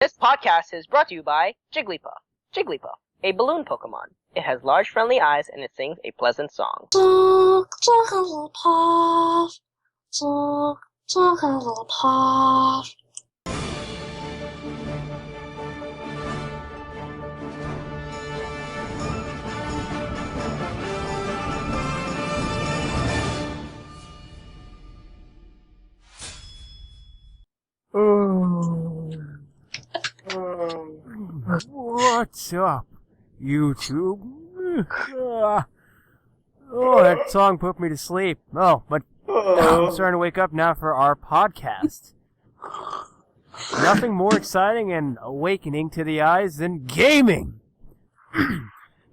This podcast is brought to you by Jigglypuff. Jigglypuff, a balloon Pokemon. It has large friendly eyes and it sings a pleasant song. Jigglypuff, Jigglypuff. What's up, YouTube? Oh, that song put me to sleep. Oh, but I'm starting to wake up now for our podcast. Nothing more exciting and awakening to the eyes than gaming.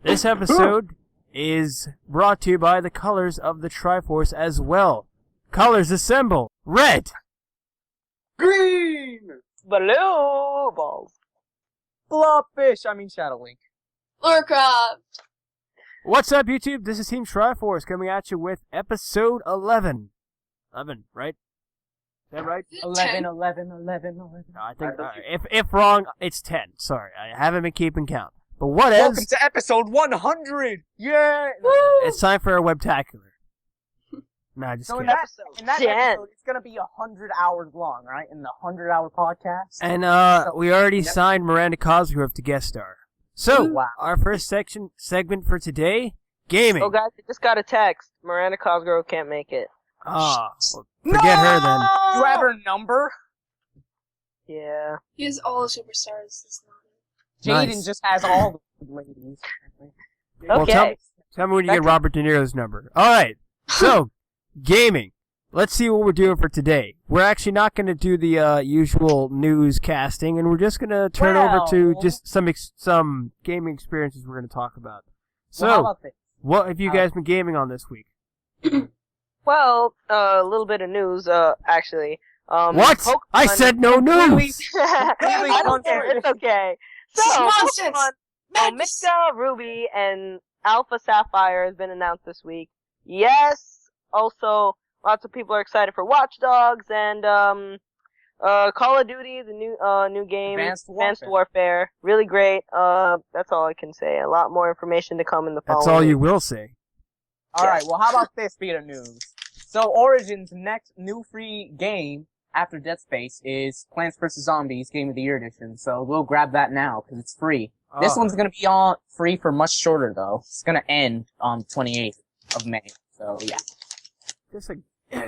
This episode is brought to you by the colors of the Triforce as well. Colors assemble. Red. Green! Blue balls. Shadow Link. Lorecraft. What's up, YouTube? This is Team Triforce coming at you with episode 11. 11, right? Is that right? 11. No, I think if wrong, it's 10. Sorry, I haven't been keeping count. But what Welcome is? to episode 100! Yeah! It's time for a webtacular. Nah, just So in kidding. that Jen. episode, it's gonna be 100 hours long, right? In the 100-hour podcast. And we already signed Miranda Cosgrove to guest star. So Wow. our first segment for today, gaming. Oh, guys, I just got a text. Miranda Cosgrove can't make it. Well, forget her then. You have her number? Yeah. He has all the superstars. This Jaden Nice. just has all the ladies. Well, Okay. tell me when you get Robert De Niro's number. All right. So, gaming. Let's see what we're doing for today. We're actually not going to do the usual news casting, and we're just going to turn over to Well- just some gaming experiences we're going to talk about. So, Well, how about this? what have you guys been gaming on this week? Well, a little bit of news, actually. What? Pokemon- I said no news! I don't care. It's okay. So, is nonsense. Pokemon Omega Ruby and Alpha Sapphire has been announced this week. Yes. Also, lots of people are excited for Watch Dogs and Call of Duty, the new game, Advanced Warfare. Really great. That's all I can say. A lot more information to come in the following. That's all you will say. Alright, well, how about this bit of news? So, Origin's next new free game after Dead Space is Plants vs. Zombies Game of the Year Edition. So, we'll grab that now, because it's free. This Oh. one's gonna be on free for much shorter, though. It's gonna end on 28th of May. So, yeah. It's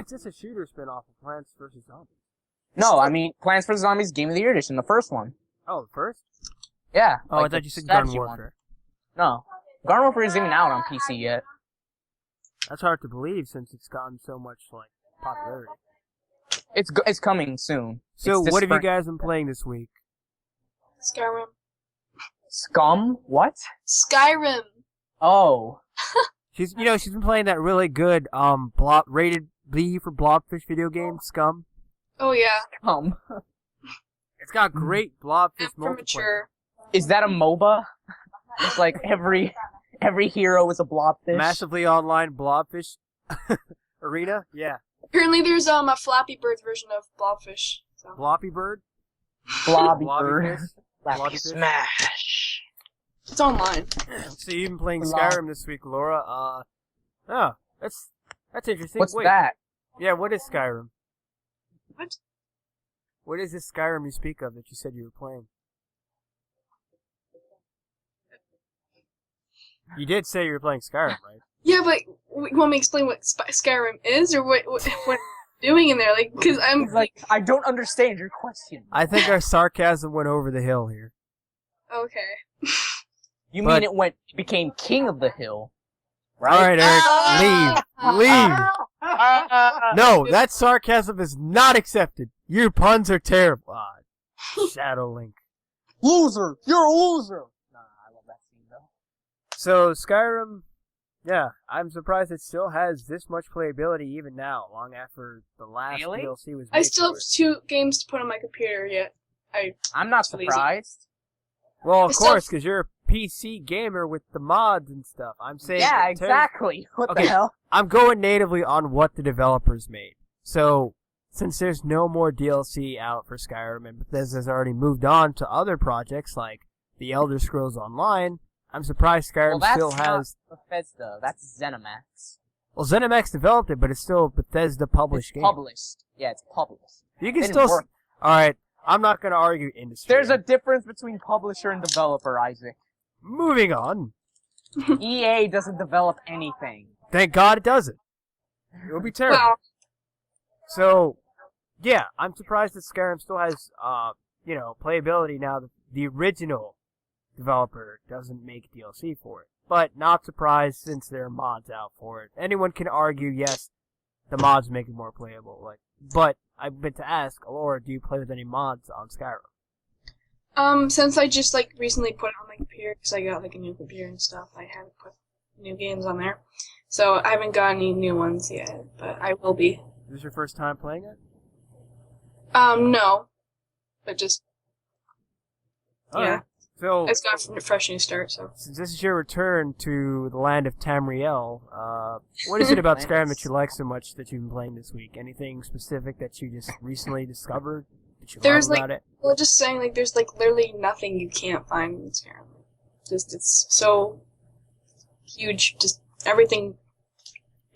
just a shooter spin-off of Plants vs. Zombies. No, I mean, Plants vs. Zombies Game of the Year Edition, the first one. Oh, the first? Yeah. Oh, like I the thought you said Garden strategy one. Warfare. No. Garden Warfare isn't even out on PC yet. That's hard to believe since it's gotten so much, popularity. It's coming soon. So, It's this what have you spring. guys been playing this week? Skyrim. Scum? What? Skyrim. Oh. She's been playing that really good, rated B for Blobfish video game, Scum. Oh yeah. Scum. It's got great Blobfish After multiplayer. mature. Is that a MOBA? It's like every hero is a blobfish. Massively online Blobfish arena? Yeah. Apparently, there's a Flappy Bird version of Blobfish. So. Bloppy Bird? Blobby Blobby bird. Fish? Flappy Blobby Fish? Smash. It's online. So you've been playing Blob. Skyrim this week, Laura. Oh, that's interesting. What's Wait, that? Yeah, what is Skyrim? What? What is this Skyrim you speak of that you said you were playing? You did say you were playing Skyrim, right? Yeah, but you want me to explain what Skyrim is, or what I'm doing in there? Like, because I'm He's like, I don't understand your question. I think our sarcasm went over the hill here. okay. You But- mean it became king of the hill, right? Alright, Eric, leave. No, that sarcasm is not accepted. Your puns are terrible. Shadow Link. Loser! You're a loser! Nah, I love that scene though. So, Skyrim, yeah, I'm surprised it still has this much playability even now, long after the last Really? DLC was I made still for have it. 2 games to put on my computer yet. I'm not Lazy. surprised. Well, of I still- course, because you're a PC gamer with the mods and stuff. I'm saying Yeah, in terms- exactly. What Okay. the hell? I'm going natively on what the developers made. So, since there's no more DLC out for Skyrim and Bethesda's already moved on to other projects like The Elder Scrolls Online, I'm surprised Skyrim still has... Not Bethesda, that's ZeniMax. Well, ZeniMax developed it, but it's still a Bethesda published game. Published. Yeah, it's published. You can still... Alright, I'm not going to argue industry. There's a difference between publisher and developer, Isaac. Moving on. EA doesn't develop anything. Thank God it doesn't. It would be terrible. Well, So, yeah, I'm surprised that Skyrim still has, playability now that the original developer doesn't make DLC for it. But not surprised since there are mods out for it. Anyone can argue, yes, the mods make it more playable. But I've meant to ask, Alora, do you play with any mods on Skyrim? Since I just recently put it on my computer because I got a new computer and stuff, I haven't put new games on there. So I haven't got any new ones yet, but I will be. Is this your first time playing it? No. But just yeah. Alright. So, It's got a fresh new start, so. since this is your return to the land of Tamriel, what is it about Skyrim that you like so much that you've been playing this week? Anything specific that you just recently discovered that you love about it? Well, just saying, there's literally nothing you can't find in Skyrim. Just, it's so huge, just everything.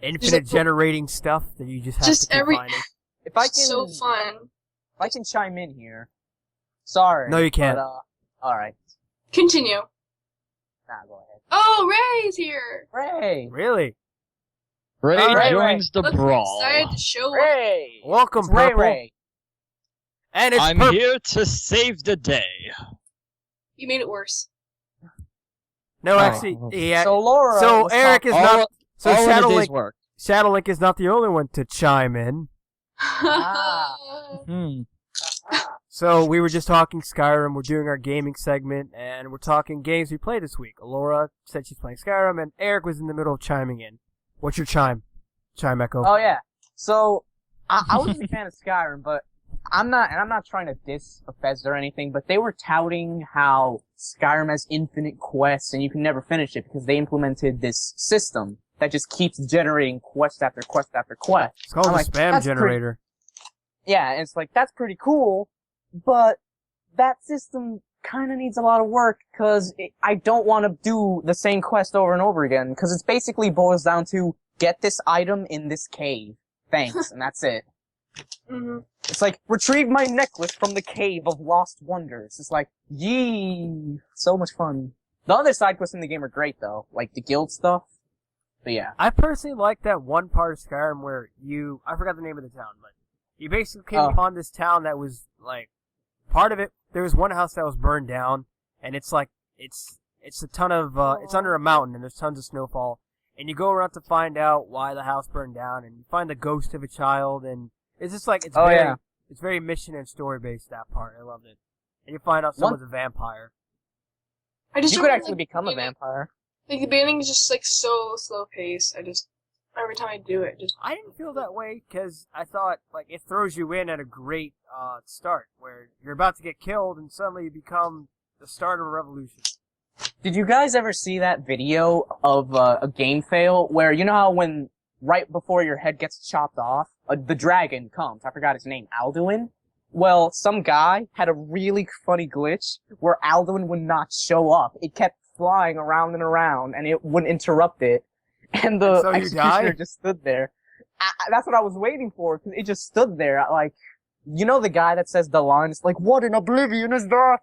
Infinite generating stuff that you just have to keep finding. If I can, so fun. If I can chime in here. Sorry. No, you can't. But, alright. Continue. Nah, go ahead. Oh, Ray's here! Ray! Really? Ray Alright, joins the Look, brawl. excited to show up. Ray! Welcome, It's Ray Purple. Ray. And it's I'm Purple. here to save the day. You made it worse. No, Oh. actually, yeah. So Laura. So was Eric is all- not. So All of the day's work. Shadowlink is not the only one to chime in. Ah. Hmm. So we were just talking Skyrim. We're doing our gaming segment, and we're talking games we played this week. Alora said she's playing Skyrim, and Eric was in the middle of chiming in. What's your chime? Chime echo. Oh yeah. So I was a fan of Skyrim, but I'm not trying to diss Bethesda or anything, but they were touting how Skyrim has infinite quests and you can never finish it because they implemented this system that just keeps generating quest after quest after quest. It's called I'm the like, spam that's generator. Yeah, and it's that's pretty cool, but that system kind of needs a lot of work because I don't want to do the same quest over and over again because it basically boils down to get this item in this cave. Thanks, and that's it. Mm-hmm. It's retrieve my necklace from the cave of lost wonders. It's yee, so much fun. The other side quests in the game are great though, like the guild stuff. But yeah. I personally like that one part of Skyrim where I forgot the name of the town, but you basically came upon this town that was, part of it, there was one house that was burned down, and it's a ton of, it's under a mountain, and there's tons of snowfall, and you go around to find out why the house burned down, and you find the ghost of a child, and it's just it's very mission and story based, that part. I loved it. And you find out someone's a vampire. I just You could actually become a vampire. The beginning is just so slow paced. Every time I do it, I didn't feel that way because I thought it throws you in at a great start where you're about to get killed and suddenly you become the start of a revolution. Did you guys ever see that video of a game fail where you know how when right before your head gets chopped off, the dragon comes? I forgot his name, Alduin. Well, some guy had a really funny glitch where Alduin would not show up. It kept flying around and around, and it wouldn't interrupt it. And the executioner just stood there. That's what I was waiting for, because it just stood there. You know the guy that says the line? It's what in oblivion is that?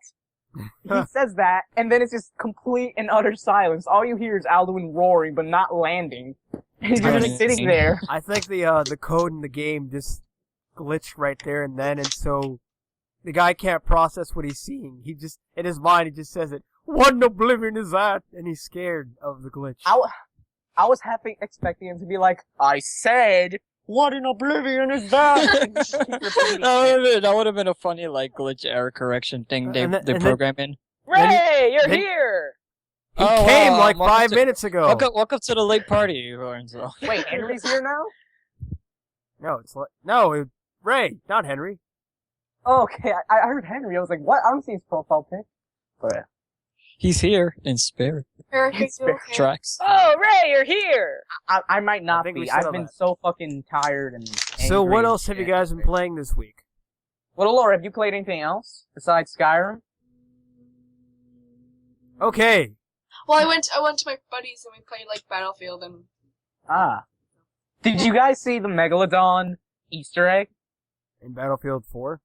He says that, and then it's just complete and utter silence. All you hear is Alduin roaring, but not landing. And he's just sitting there. I think the code in the game just glitched right there and then, and so the guy can't process what he's seeing. He just, in his mind, he just says it. What in oblivion is that? And he's scared of the glitch. I was expecting him to be I said, what in oblivion is that? That would have been a funny glitch error correction thing they program in. Ray, you're here! He came wow, 5 minutes ago. Welcome to the late party, Lorenzo. Wait, Henry's here now? No, Ray, not Henry. Oh, okay, I heard Henry. I was like, what? I don't see his profile pic. But He's here in spirit. Eric, are you okay? Tracks. Oh, Ray, you're here! I might not think we be. settled I've been that. so fucking tired and So what Angry else have you shit. guys been playing this week? Well, Laura, have you played anything else besides Skyrim? Okay. Well, I went to my buddies and we played like Battlefield and. Ah. Did you guys see the Megalodon Easter egg? In Battlefield 4?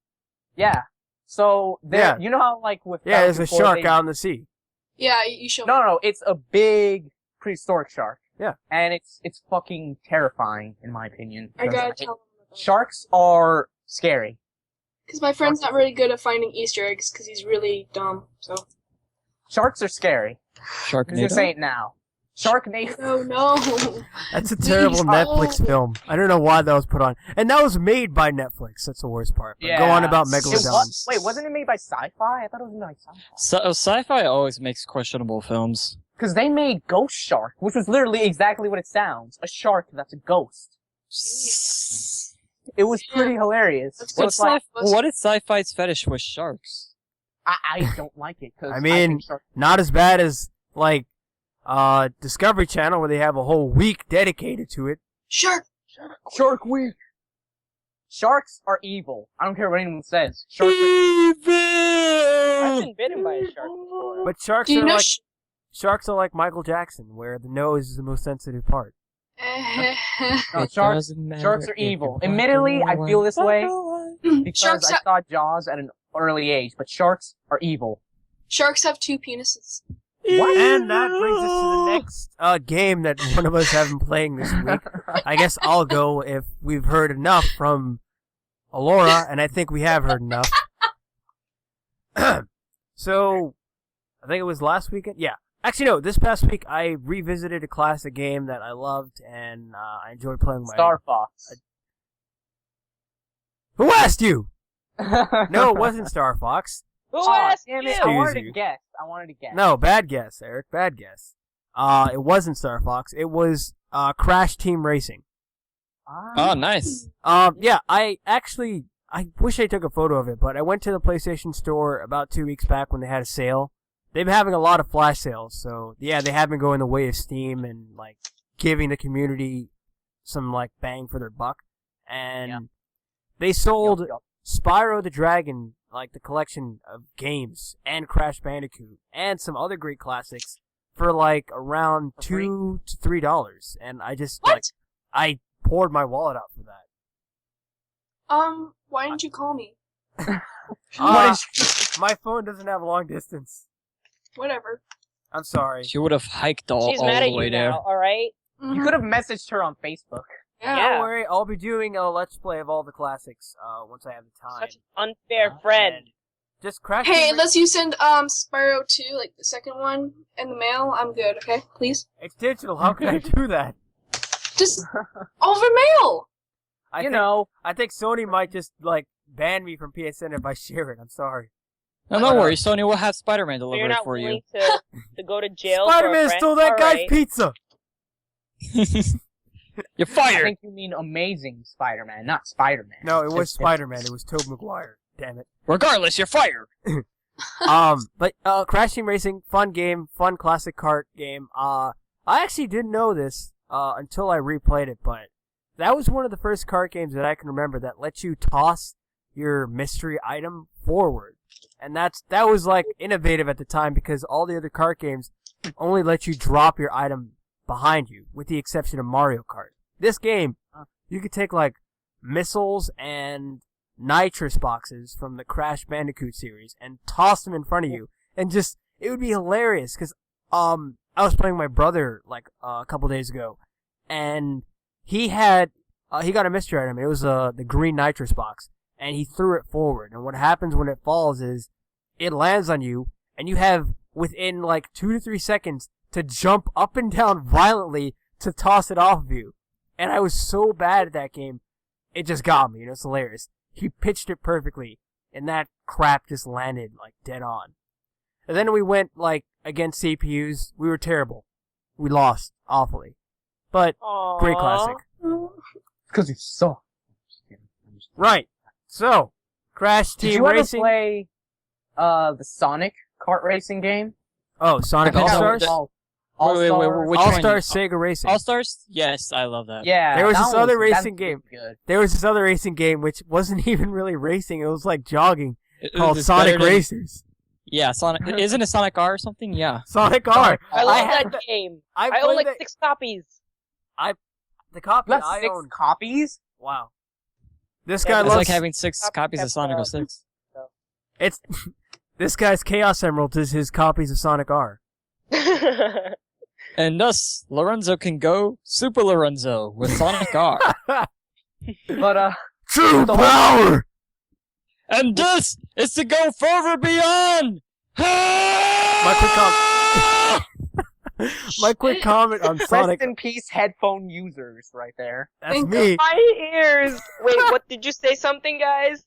Yeah. So there, you know how like with Yeah, there's a Battlefield 4, shark out in the sea. Yeah, you showed me. No, it's a big prehistoric shark. Yeah. And it's fucking terrifying in my opinion. I gotta because tell them about it. Sharks are scary. Because my friend's not really good at finding Easter eggs because he's really dumb. So. Sharks are scary. I'm just gonna say it now. Sharknado. Oh no. That's a terrible Please, Netflix no. film. I don't know why that was put on. And that was made by Netflix. That's the worst part. But go on about Megalodon. Wait, wasn't it made by Sci-Fi? I thought it was made by Sci-Fi. Sci-fi always makes questionable films. Because they made Ghost Shark, which was literally exactly what it sounds. A shark that's a ghost. It was pretty hilarious. That's So What's it's like, what is sci-fi's fetish with sharks? I don't like it, because I mean, think sharks... not as bad as, like, Discovery Channel, where they have a whole week dedicated to it. Shark. Shark Week! Sharks are evil. I don't care what anyone says. Sharks are... I've been bitten by a shark before. But sharks Do you are know? like sharks are like Michael Jackson, where the nose is the most sensitive part. No, sharks are evil. Admittedly, I feel this way because Sharks I saw Jaws at an early age, but sharks are evil. Sharks have 2 penises. What? And that brings us to the next game that one of us have been playing this week. I guess I'll go if we've heard enough from Alora, and I think we have heard enough. So, I think it was last weekend? Yeah. Actually, no, this past week I revisited a classic game that I loved, and I enjoyed playing my... Star Fox. Who asked you? No, it wasn't Star Fox. Who asked damn you? it, I wanted you. to guess. No, bad guess, Eric. Bad guess. It wasn't Star Fox. It was Crash Team Racing. Oh, nice. Yeah, I wish I took a photo of it, but I went to the PlayStation Store about 2 weeks back when they had a sale. They've been having a lot of flash sales, so yeah, they have been going the way of Steam and like giving the community some like bang for their buck. And they sold Spyro the Dragon, like the collection of games, and Crash Bandicoot, and some other great classics for like around $2 to $3. And I just I poured my wallet out for that. Why didn't you call me? My phone doesn't have long distance. Whatever. I'm sorry. She would have hiked all She's the mad at way you there. now, alright? You could have messaged her on Facebook. Yeah. Don't worry, I'll be doing a Let's Play of all the classics once I have the time. Such an unfair friend. And just Crash Hey, Team unless you send Spyro 2, like the second one, in the mail, I'm good, okay? Please? It's digital, how can I do that? Just over mail! I think Sony might just, like, ban me from PSN if I share it, I'm sorry. No, don't worry, Sony will have Spider-Man So deliver you're it not for you. willing to go to jail for a Spider-Man friend? stole that guy's Alright. pizza! You're I fired! think you mean Amazing Spider-Man, not Spider-Man. No, it was Spider-Man, it was Tobey Maguire. Damn it. Regardless, you're fired! But Crash Team Racing, fun game, fun classic kart game. I actually didn't know this until I replayed it, but that was one of the first kart games that I can remember that lets you toss your mystery item forward. And that was like innovative at the time because all the other kart games only let you drop your item behind you, with the exception of Mario Kart. This game, you could take like missiles and nitrous boxes from the Crash Bandicoot series and toss them in front of you, and just it would be hilarious because I was playing with my brother like a couple days ago, and he got a mystery item. It was the green nitrous box, and he threw it forward. And what happens when it falls is it lands on you, and you have within like 2 to 3 seconds to jump up and down violently to toss it off of you. And I was so bad at that game, it just got me. It's hilarious. He pitched it perfectly, and that crap just landed like dead on. And then we went like against CPUs. We were terrible. We lost awfully, but Aww. great classic. Because you suck. Right. So, Crash Did Team you ever Racing. play the Sonic kart racing game? Oh, Sonic I All think Stars. that- All-Stars. which All one? Stars Sega Racing. All Stars? Yes, I love that. Yeah. There was that this one other that's racing game. Good. There was this other racing game which wasn't even really racing. It was like jogging, It called was Sonic better than- Racers. Yeah, Sonic. Isn't it Sonic R or something? Yeah. Sonic R. I love had that game. I I own played like 6 copies. the copy You have I 6 own. copies? Wow. This Yeah, guy It's loves like having 6 copies of Sonic 06. it's. This guy's Chaos Emerald is his copies of Sonic R. And thus, Lorenzo can go Super Lorenzo with Sonic R. But, True The whole- power. And this is to go further beyond. My quick comment on Sonic. rest in peace, headphone users, right there. That's Think me. of my ears. Wait, what? Did you say something, guys?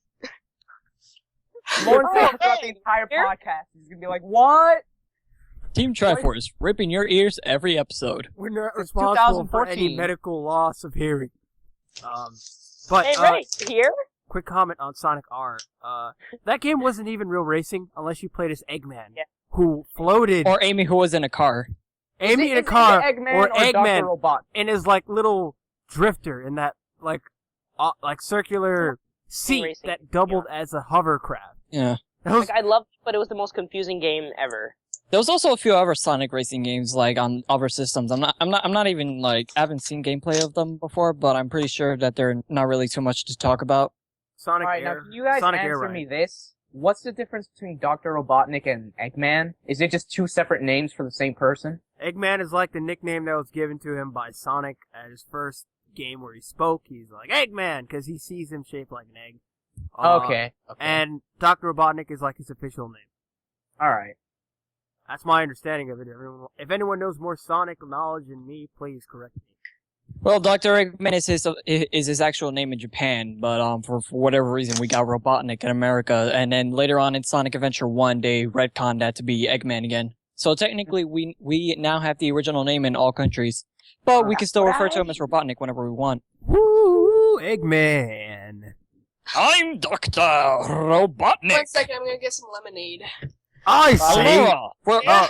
Lauren said throughout the hey, entire here- podcast, he's gonna be like, "What?" Team Triforce, ripping your ears every episode. We're not Since responsible for any 2014. medical loss of hearing. But Hey, Ray, here? quick comment on Sonic R. That game wasn't even real racing unless you played as Eggman, Yeah. who floated Or Amy, who was in a car. Amy in a Is it car, Eggman or Dr. Eggman Robot? in his like little drifter in that like circular seat racing, that doubled as a hovercraft. Yeah. That was Like, I loved it, but it was the most confusing game ever. There was also a few other Sonic racing games like on other systems. I'm not even like I haven't seen gameplay of them before, but I'm pretty sure that they're not really too much to talk about. Sonic Alright, now Air. can you guys Sonic Air answer Ride. me this? What's the difference between Dr. Robotnik and Eggman? Is it just 2 separate names for the same person? Eggman is like the nickname that was given to him by Sonic at his first game where he spoke. He's like Eggman because he sees him shaped like an egg. Okay. And Dr. Robotnik is like his official name. Alright. That's my understanding of it. If anyone knows more Sonic knowledge than me, please correct me. Well, Dr. Eggman is his actual name in Japan, but for whatever reason we got Robotnik in America, and then later on in Sonic Adventure 1 they retconned that to be Eggman again. So technically we now have the original name in all countries, but we can still refer to him as Robotnik whenever we want. Woo, Eggman. I'm Dr. Robotnik. 1 second, I'm gonna get some lemonade. I say. Alora,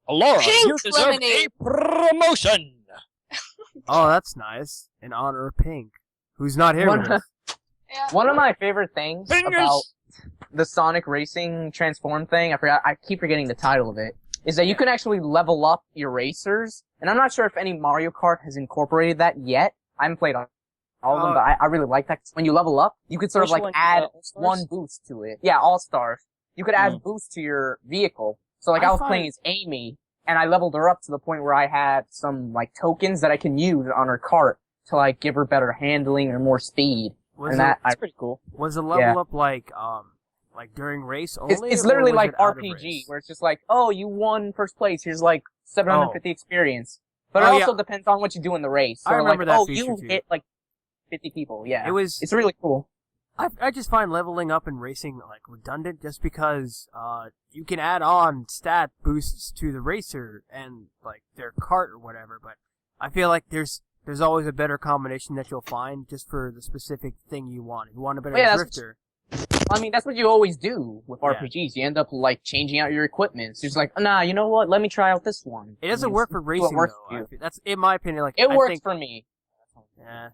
Alora, Pink you deserve lemonade. a promotion. Oh, that's nice. In honor of Pink, who's not here with us. Yeah. One of my favorite things Fingers. about the Sonic Racing Transform thing, I keep forgetting the title of it, is that you can actually level up your racers. And I'm not sure if any Mario Kart has incorporated that yet. I haven't played on all of them, but I really like that. 'Cause when you level up, you could sort Which of like one? add All-Stars? one boost to it. Yeah, All-Stars. You could add boost to your vehicle. So like I I was find- playing as Amy, and I leveled her up to the point where I had some like tokens that I can use on her cart to like give her better handling or more speed. Was And that That's pretty cool. Was the level Yeah. up like during race only? It's or literally was like it out of RPG, race? where it's just like, oh, you won first place. Here's like 750 experience. But it Oh, also yeah. depends on what you do in the race. So I remember like, that oh, feature you too. hit like 50 people. Yeah, It was. it's really cool. I just find leveling up in racing like redundant, just because you can add on stat boosts to the racer and like their cart or whatever. But I feel like there's always a better combination that you'll find just for the specific thing you want. If you want a better Yeah, drifter. I mean, that's what you always do with Yeah. RPGs. You end up like changing out your equipment. It's just like, nah, you know what? Let me try out this one. It doesn't And work for see what racing works though. for you. I feel- That's in my opinion. Like It I works think, for me. Yeah.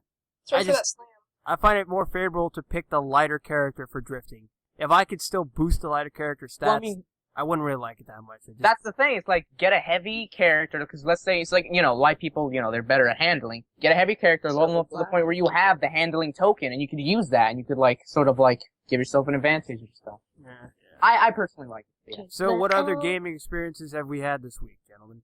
Sorry I for that just- slam. I find it more favorable to pick the lighter character for drifting. If I could still boost the lighter character stats, Well, I mean, I wouldn't really like it that much. I just- that's the thing. It's like, get a heavy character, because let's say it's like, light people, they're better at handling. Get a heavy character, level them up to the point where you have the handling token, and you could use that, and you could like, sort of like, give yourself an advantage and stuff. Yeah. I personally like it. Yeah. So, what other gaming experiences have we had this week, gentlemen?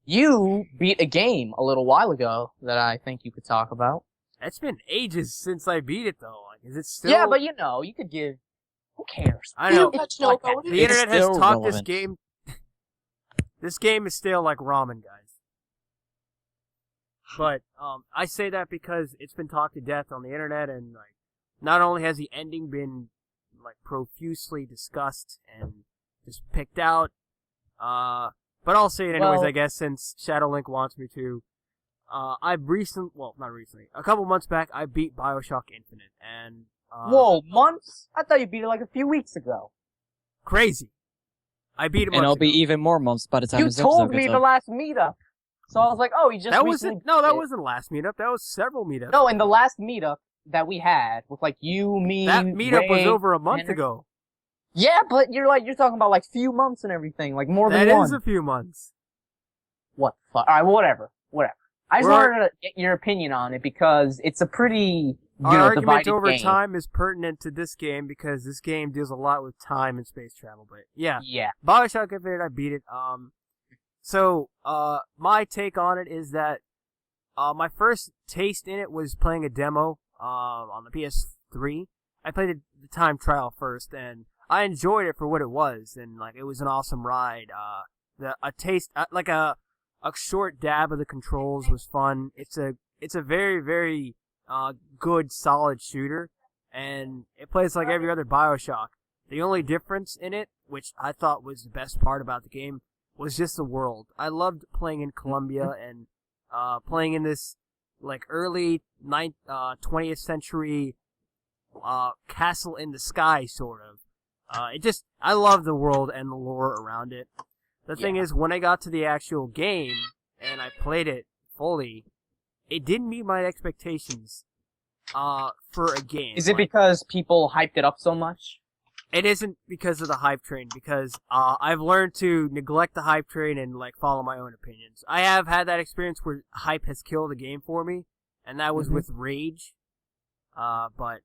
You beat a game a little while ago that I think you could talk about. It's been ages since I beat it, though. Like, is it still? Yeah, but you could give. Who cares? I know. You touch no about The it. internet has still taught this relevant. game. This game is still like ramen, guys. But I say that because it's been talked to death on the internet, and like, not only has the ending been like profusely discussed and just picked out, but I'll say it anyways, Well- I guess, since Shadowlink wants me to. Not recently, a couple months back, I beat BioShock Infinite, and Whoa, months? I thought you beat it like a few weeks ago. crazy. I beat it And it'll months be ago. even more months by the time You this episode told me gets the up. last meetup. So I was like, oh, he just That recently wasn't. No, that beat it. wasn't the last meetup. That was several meetups. No, in the last meetup that we had with like you, me, that meetup was Ray, over a month Henry. ago. Yeah, but you're talking about like few months and everything, like more than That one. is a few months. What the fuck? Alright, whatever. I just We're- wanted to get your opinion on it because it's a pretty, Our argument divided over game. time is pertinent to this game because this game deals a lot with time and space travel. But yeah, Yeah. Bioshock Infinite, I beat it. So my take on it is that my first taste in it was playing a demo on the PS3. I played the time trial first, and I enjoyed it for what it was, and like it was an awesome ride. A short dab of the controls was fun. It's a very, very good, solid shooter, and it plays like every other Bioshock. The only difference in it, which I thought was the best part about the game, was just the world. I loved playing in Colombia and playing in this like early 20th century castle in the sky sort of. I love the world and the lore around it. The thing is, when I got to the actual game and I played it fully, it didn't meet my expectations for a game. Is it because people hyped it up so much? It isn't because of the hype train, because I've learned to neglect the hype train and like follow my own opinions. I have had that experience where hype has killed a game for me, and that was with Rage. But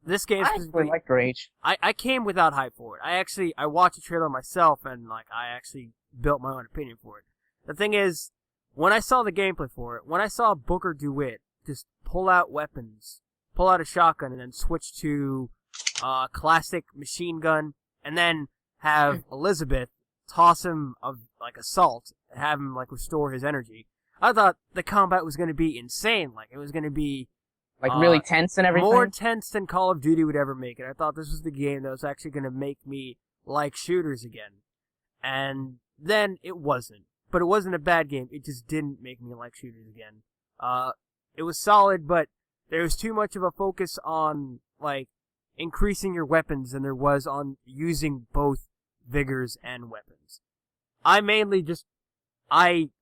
this game I specifically, actually like Rage. I came without hype for it. I watched the trailer myself and like I actually built my own opinion for it. The thing is, when I saw the gameplay for it, when I saw Booker DeWitt just pull out weapons, pull out a shotgun and then switch to classic machine gun, and then have Elizabeth toss him like assault and have him like restore his energy, I thought the combat was going to be insane. Like it was going to be Like really tense and everything? more tense than Call of Duty would ever make it. I thought this was the game that was actually going to make me like shooters again. And then it wasn't. But it wasn't a bad game. It just didn't make me like shooters again. It was solid, but there was too much of a focus on like increasing your weapons than there was on using both vigors and weapons. I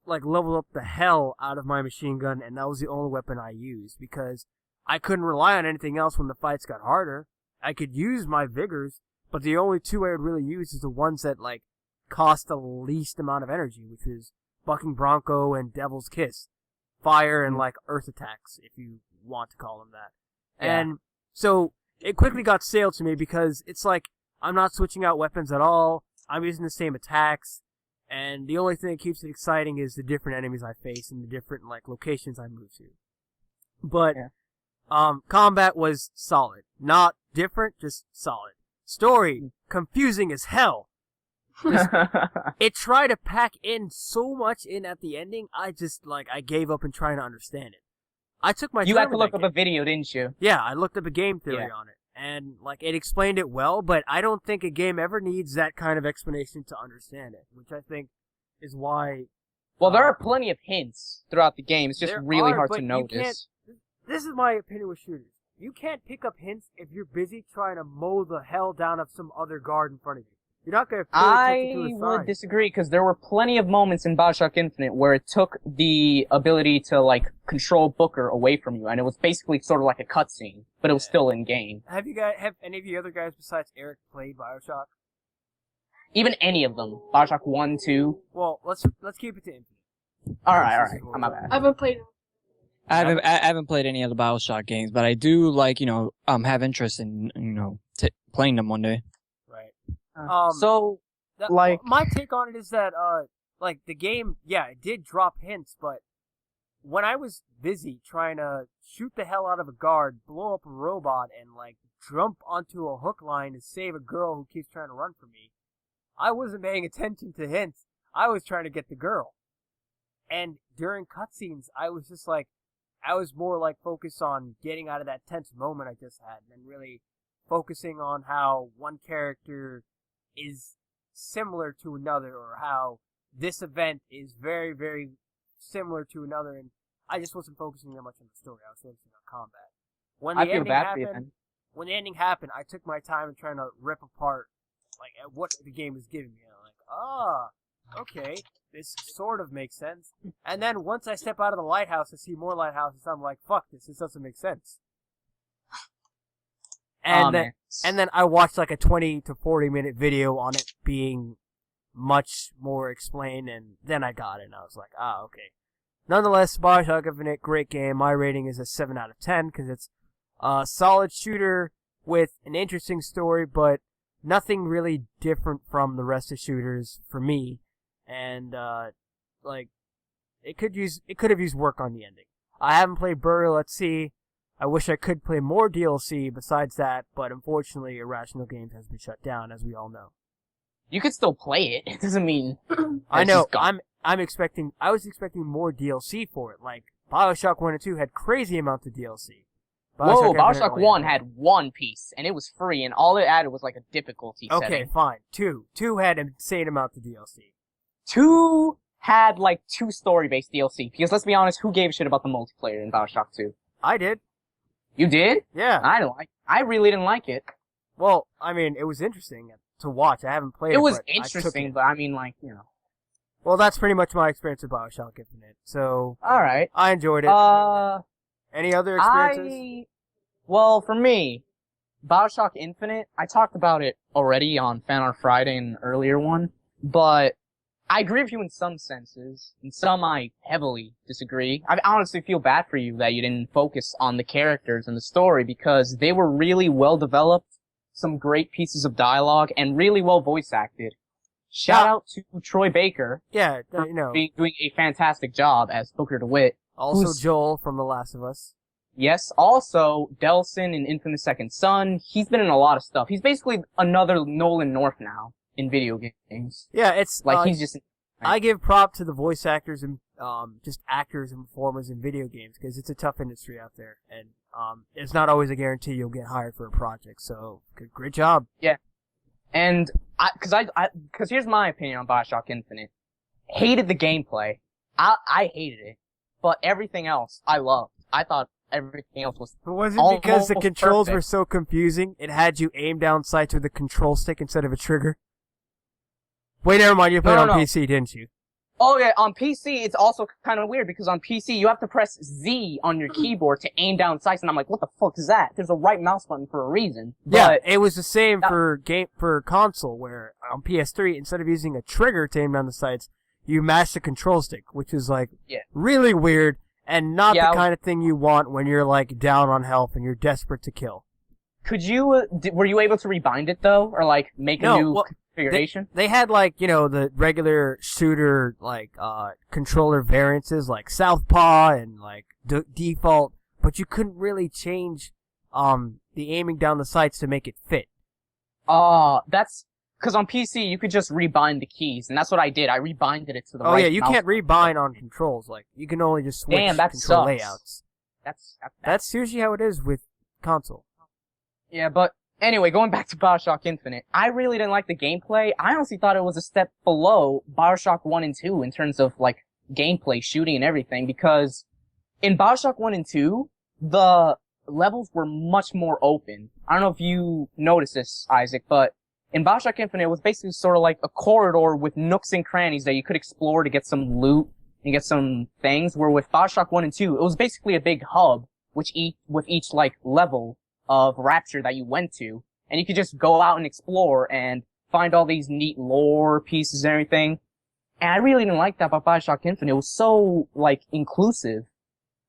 leveled up the hell out of my machine gun, and that was the only weapon I used because I couldn't rely on anything else when the fights got harder. I could use my vigors, but the only two I would really use is the ones that like cost the least amount of energy, which is Bucking Bronco and Devil's Kiss. Fire and like earth attacks, if you want to call them that. Yeah. And so it quickly got stale to me because it's like I'm not switching out weapons at all. I'm using the same attacks, and the only thing that keeps it exciting is the different enemies I face and the different like locations I move to. But combat was solid, not different, just solid. Story confusing as hell. It tried to pack in so much in at the ending. I gave up in trying to understand it. I took my You time had to with look that up game. a video, didn't you? Yeah, I looked up a game theory on it, and like it explained it well, but I don't think a game ever needs that kind of explanation to understand it, which I think is why. Well, there are plenty of hints throughout the game. It's just There really are, hard but to you notice. This is my opinion with shooters. You can't pick up hints if you're busy trying to mow the hell down of some other guard in front of you. You're not going to pay attention to I the would sign. disagree because there were plenty of moments in Bioshock Infinite where it took the ability to like control Booker away from you, and it was basically sort of like a cutscene, but it was still in game. Have any of you other guys besides Eric played Bioshock? Even any of them, Bioshock 1, 2. Well, let's keep it to Infinite. All right, I'm my bad. I haven't played it. I haven't played any of the Bioshock games, but I do like have interest in playing them one day. Right. So, like, my take on it is that like the game, yeah, it did drop hints, but when I was busy trying to shoot the hell out of a guard, blow up a robot, and like jump onto a hook line to save a girl who keeps trying to run from me, I wasn't paying attention to hints. I was trying to get the girl. And during cutscenes, I was more like focused on getting out of that tense moment I just had, and really focusing on how one character is similar to another, or how this event is very, very similar to another, and I just wasn't focusing that much on the story. I was focusing on combat. When the I feel ending bad for you, happened, man. when the ending happened, I took my time in trying to rip apart like what the game was giving me. I'm like, okay, this sort of makes sense. And then once I step out of the lighthouse to see more lighthouses, I'm like, fuck this. This doesn't make sense. And then I watched like a 20 to 40 minute video on it being much more explained, and then I got it, and I was like, okay. Nonetheless, Bioshock Infinite, great game. My rating is a 7 out of 10 because it's a solid shooter with an interesting story, but nothing really different from the rest of shooters for me. And it could have used work on the ending. I haven't played Burial at Sea. I wish I could play more DLC besides that, but unfortunately, Irrational Games has been shut down, as we all know. You could still play it. It doesn't mean. I know. I was expecting more DLC for it. Like BioShock 1 and 2 had crazy amounts of DLC. BioShock 1 had one piece, and it was free, and all it added was like a difficulty setting. Okay, fine. 2 had an insane amount of DLC. 2 had like 2 story-based DLC, because let's be honest, who gave a shit about the multiplayer in BioShock 2? I did. You did? Yeah. I really didn't like it. Well, I mean, it was interesting to watch. I haven't played it. It was but interesting, but I mean, like, you know. Well, that's pretty much my experience with BioShock Infinite. So, alright. I enjoyed it. Any other experiences? Well, for me, BioShock Infinite, I talked about it already on Fan Art Friday in an earlier one, but I agree with you in some senses. In some, I heavily disagree. I honestly feel bad for you that you didn't focus on the characters and the story, because they were really well developed, some great pieces of dialogue, and really well voice acted. Shout out to Troy Baker. Yeah, for doing a fantastic job as Booker DeWitt. Also Joel from The Last of Us. Yes, also Delson in Infamous Second Son. He's been in a lot of stuff. He's basically another Nolan North now in video games. Yeah, it's like he's just. I give prop to the voice actors and just actors and performers in video games, because it's a tough industry out there, and it's not always a guarantee you'll get hired for a project. So, great job. Yeah, and because here's my opinion on BioShock Infinite. Hated the gameplay. I hated it, but everything else I loved. I thought everything else was. But was it because the controls were so confusing? It had you aim down sights with a control stick instead of a trigger. Wait, never mind. You played on PC, didn't you? Oh yeah, on PC it's also kind of weird, because on PC you have to press Z on your keyboard to aim down sights, and I'm like, what the fuck is that? There's a right mouse button for a reason. Yeah, it was the same for console, where on PS3 instead of using a trigger to aim down the sights, you mash the control stick, which is like really weird and not the kind of thing you want when you're like down on health and you're desperate to kill. Could you were you able to rebind it though, or like make a new configuration? They had like, the regular shooter like controller variances like Southpaw and like default, but you couldn't really change the aiming down the sights to make it fit. That's because on PC you could just rebind the keys, and that's what I did. I rebinded it to the right. Oh yeah, you can't rebind on controls. Like you can only just switch control layouts. That's usually how it is with console. Yeah, but anyway, going back to BioShock Infinite, I really didn't like the gameplay. I honestly thought it was a step below BioShock 1 and 2 in terms of, like, gameplay, shooting, and everything, because in BioShock 1 and 2, the levels were much more open. I don't know if you noticed this, Isaac, but in BioShock Infinite, it was basically sort of like a corridor with nooks and crannies that you could explore to get some loot and get some things, where with BioShock 1 and 2, it was basically a big hub, with each, like, level of Rapture that you went to, and you could just go out and explore and find all these neat lore pieces and everything. And I really didn't like that about BioShock Infinite. It was so, like, inclusive.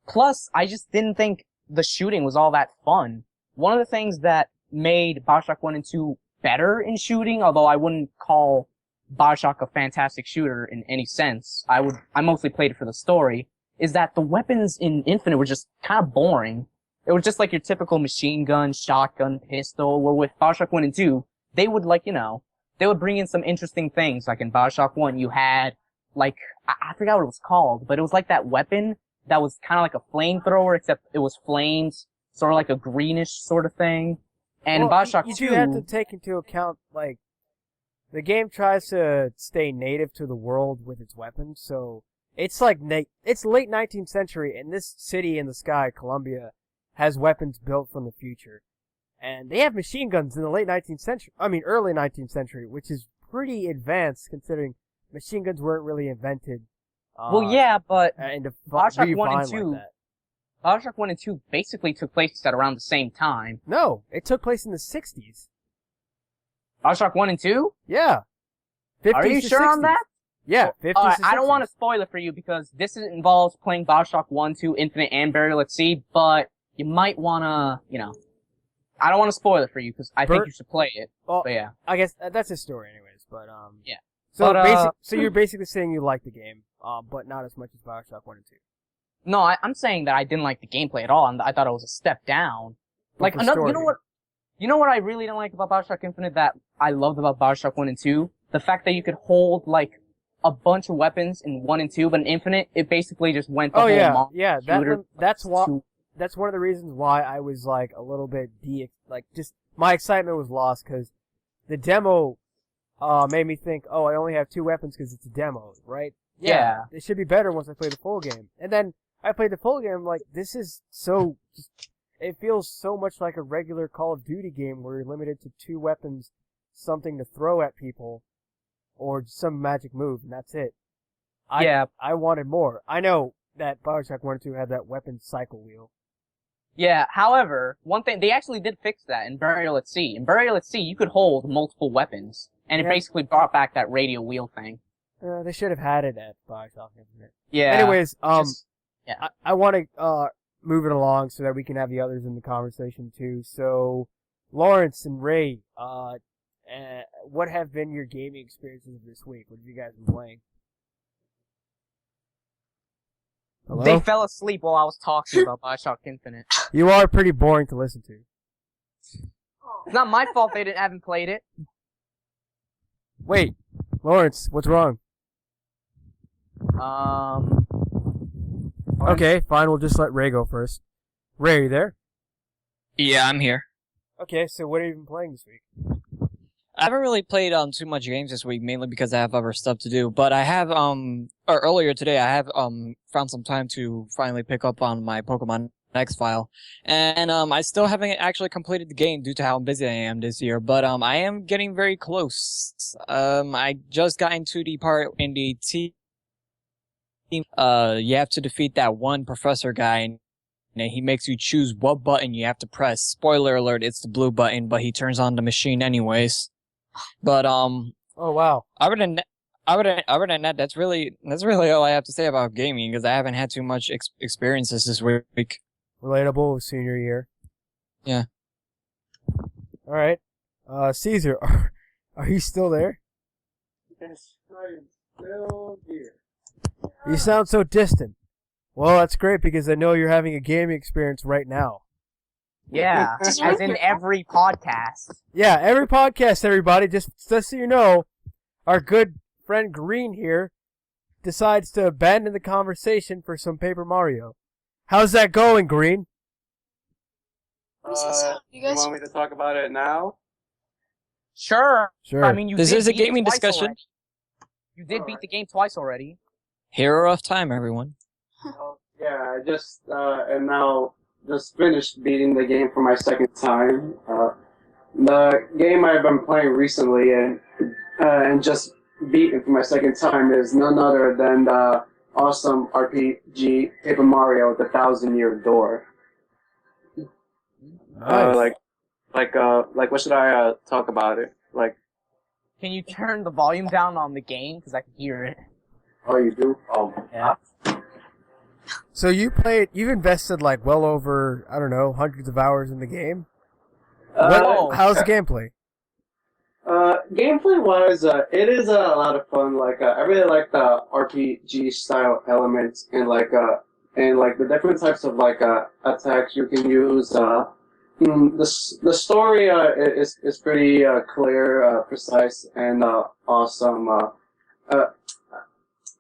Plus, I just didn't think the shooting was all that fun. One of the things that made BioShock 1 and 2 better in shooting, although I wouldn't call BioShock a fantastic shooter in any sense, I mostly played it for the story, is that the weapons in Infinite were just kind of boring. It was just like your typical machine gun, shotgun, pistol, where with BioShock 1 and 2, they would they would bring in some interesting things. Like in BioShock 1, you had, like, I forgot what it was called, but it was like that weapon that was kind of like a flamethrower, except it was flames, sort of like a greenish sort of thing. And in BioShock 2... You have to take into account, like, the game tries to stay native to the world with its weapons, so it's like, it's late 19th century, and this city in the sky, Columbia, has weapons built from the future. And they have machine guns in the early 19th century, which is pretty advanced considering machine guns weren't really invented. Well, yeah, but And to Bioshock 1 and refined 2 like that. Bioshock 1 and 2 basically took place at around the same time. No, it took place in the 60s. Bioshock 1 and 2? Yeah. 50s Are you to sure 60s. on that? Yeah, 50s Alright, to I don't 60s. want to spoil it for you because this involves playing Bioshock 1, 2, Infinite, and Burial at Sea, but you might wanna, I don't want to spoil it for you because I think you should play it. Well, But yeah. I guess that's his story anyways, but Yeah. So But, so you're basically saying you like the game, but not as much as Bioshock 1 and 2. No, I'm saying that I didn't like the gameplay at all, and I thought it was a step down. Like, the another, story. you know what I really don't like about Bioshock Infinite that I loved about Bioshock 1 and 2? The fact that you could hold, like, a bunch of weapons in 1 and 2, but in Infinite, it basically just went the whole That's one of the reasons why I was like a little bit just my excitement was lost because the demo made me think, oh, I only have 2 weapons because it's a demo, right? Yeah. It should be better once I play the full game. And then I played the full game, like, this is so, it feels so much like a regular Call of Duty game where you're limited to 2 weapons, something to throw at people, or some magic move, and that's it. I wanted more. I know that Bioshock 1 and 2 had that weapon cycle wheel. Yeah, however, one thing, they actually did fix that in Burial at Sea. In Burial at Sea, you could hold multiple weapons, and it basically brought back that radio wheel thing. They should have had it at Bioshock Infinite. Yeah. Anyways, yeah. I want to move it along so that we can have the others in the conversation too. So, Lawrence and Ray, what have been your gaming experiences this week? What have you guys been playing? Hello? They fell asleep while I was talking about Bioshock Infinite. You are pretty boring to listen to. It's not my fault they haven't played it. Wait, Lawrence, what's wrong? Okay, fine, we'll just let Ray go first. Ray, are you there? Yeah, I'm here. Okay, so what have you been playing this week? I haven't really played too much games this week, mainly because I have other stuff to do. But I have or earlier today, I have found some time to finally pick up on my Pokemon X file, and I still haven't actually completed the game due to how busy I am this year. But I am getting very close. I just got into the part in the team. You have to defeat that one professor guy, and he makes you choose what button you have to press. Spoiler alert: it's the blue button, but he turns on the machine anyways. But Oh wow. other than that, that's really all I have to say about gaming because I haven't had too much experiences this week. Relatable with senior year. Yeah. All right. Caesar, are you still there? Yes, I am still here. You sound so distant. Well, that's great because I know you're having a gaming experience right now. Yeah, Just as in every podcast. Yeah, every podcast, everybody, just so you know, our good friend Green here decides to abandon the conversation for some Paper Mario. How's that going, Green? You guys- want me to talk about it now? Sure. Sure. I mean, you This did is a beat it gaming twice discussion. already. You did beat the game twice already. Hero of Time, everyone. Yeah, I just am now just finished beating the game for my second time. The game I've been playing recently and just beaten for my second time is none other than the awesome RPG Paper Mario: The 1,000-Year Door. Nice. Like what should I talk about it? Like, Can you turn the volume down on the game? Because I can hear it. oh, you do? Oh, Yeah. So you've invested like well over, I don't know, hundreds of hours in the game? How's the gameplay? Gameplay-wise, it is a lot of fun. Like, I really like the RPG style elements and the different types of attacks you can use. The story is pretty clear, precise, and awesome.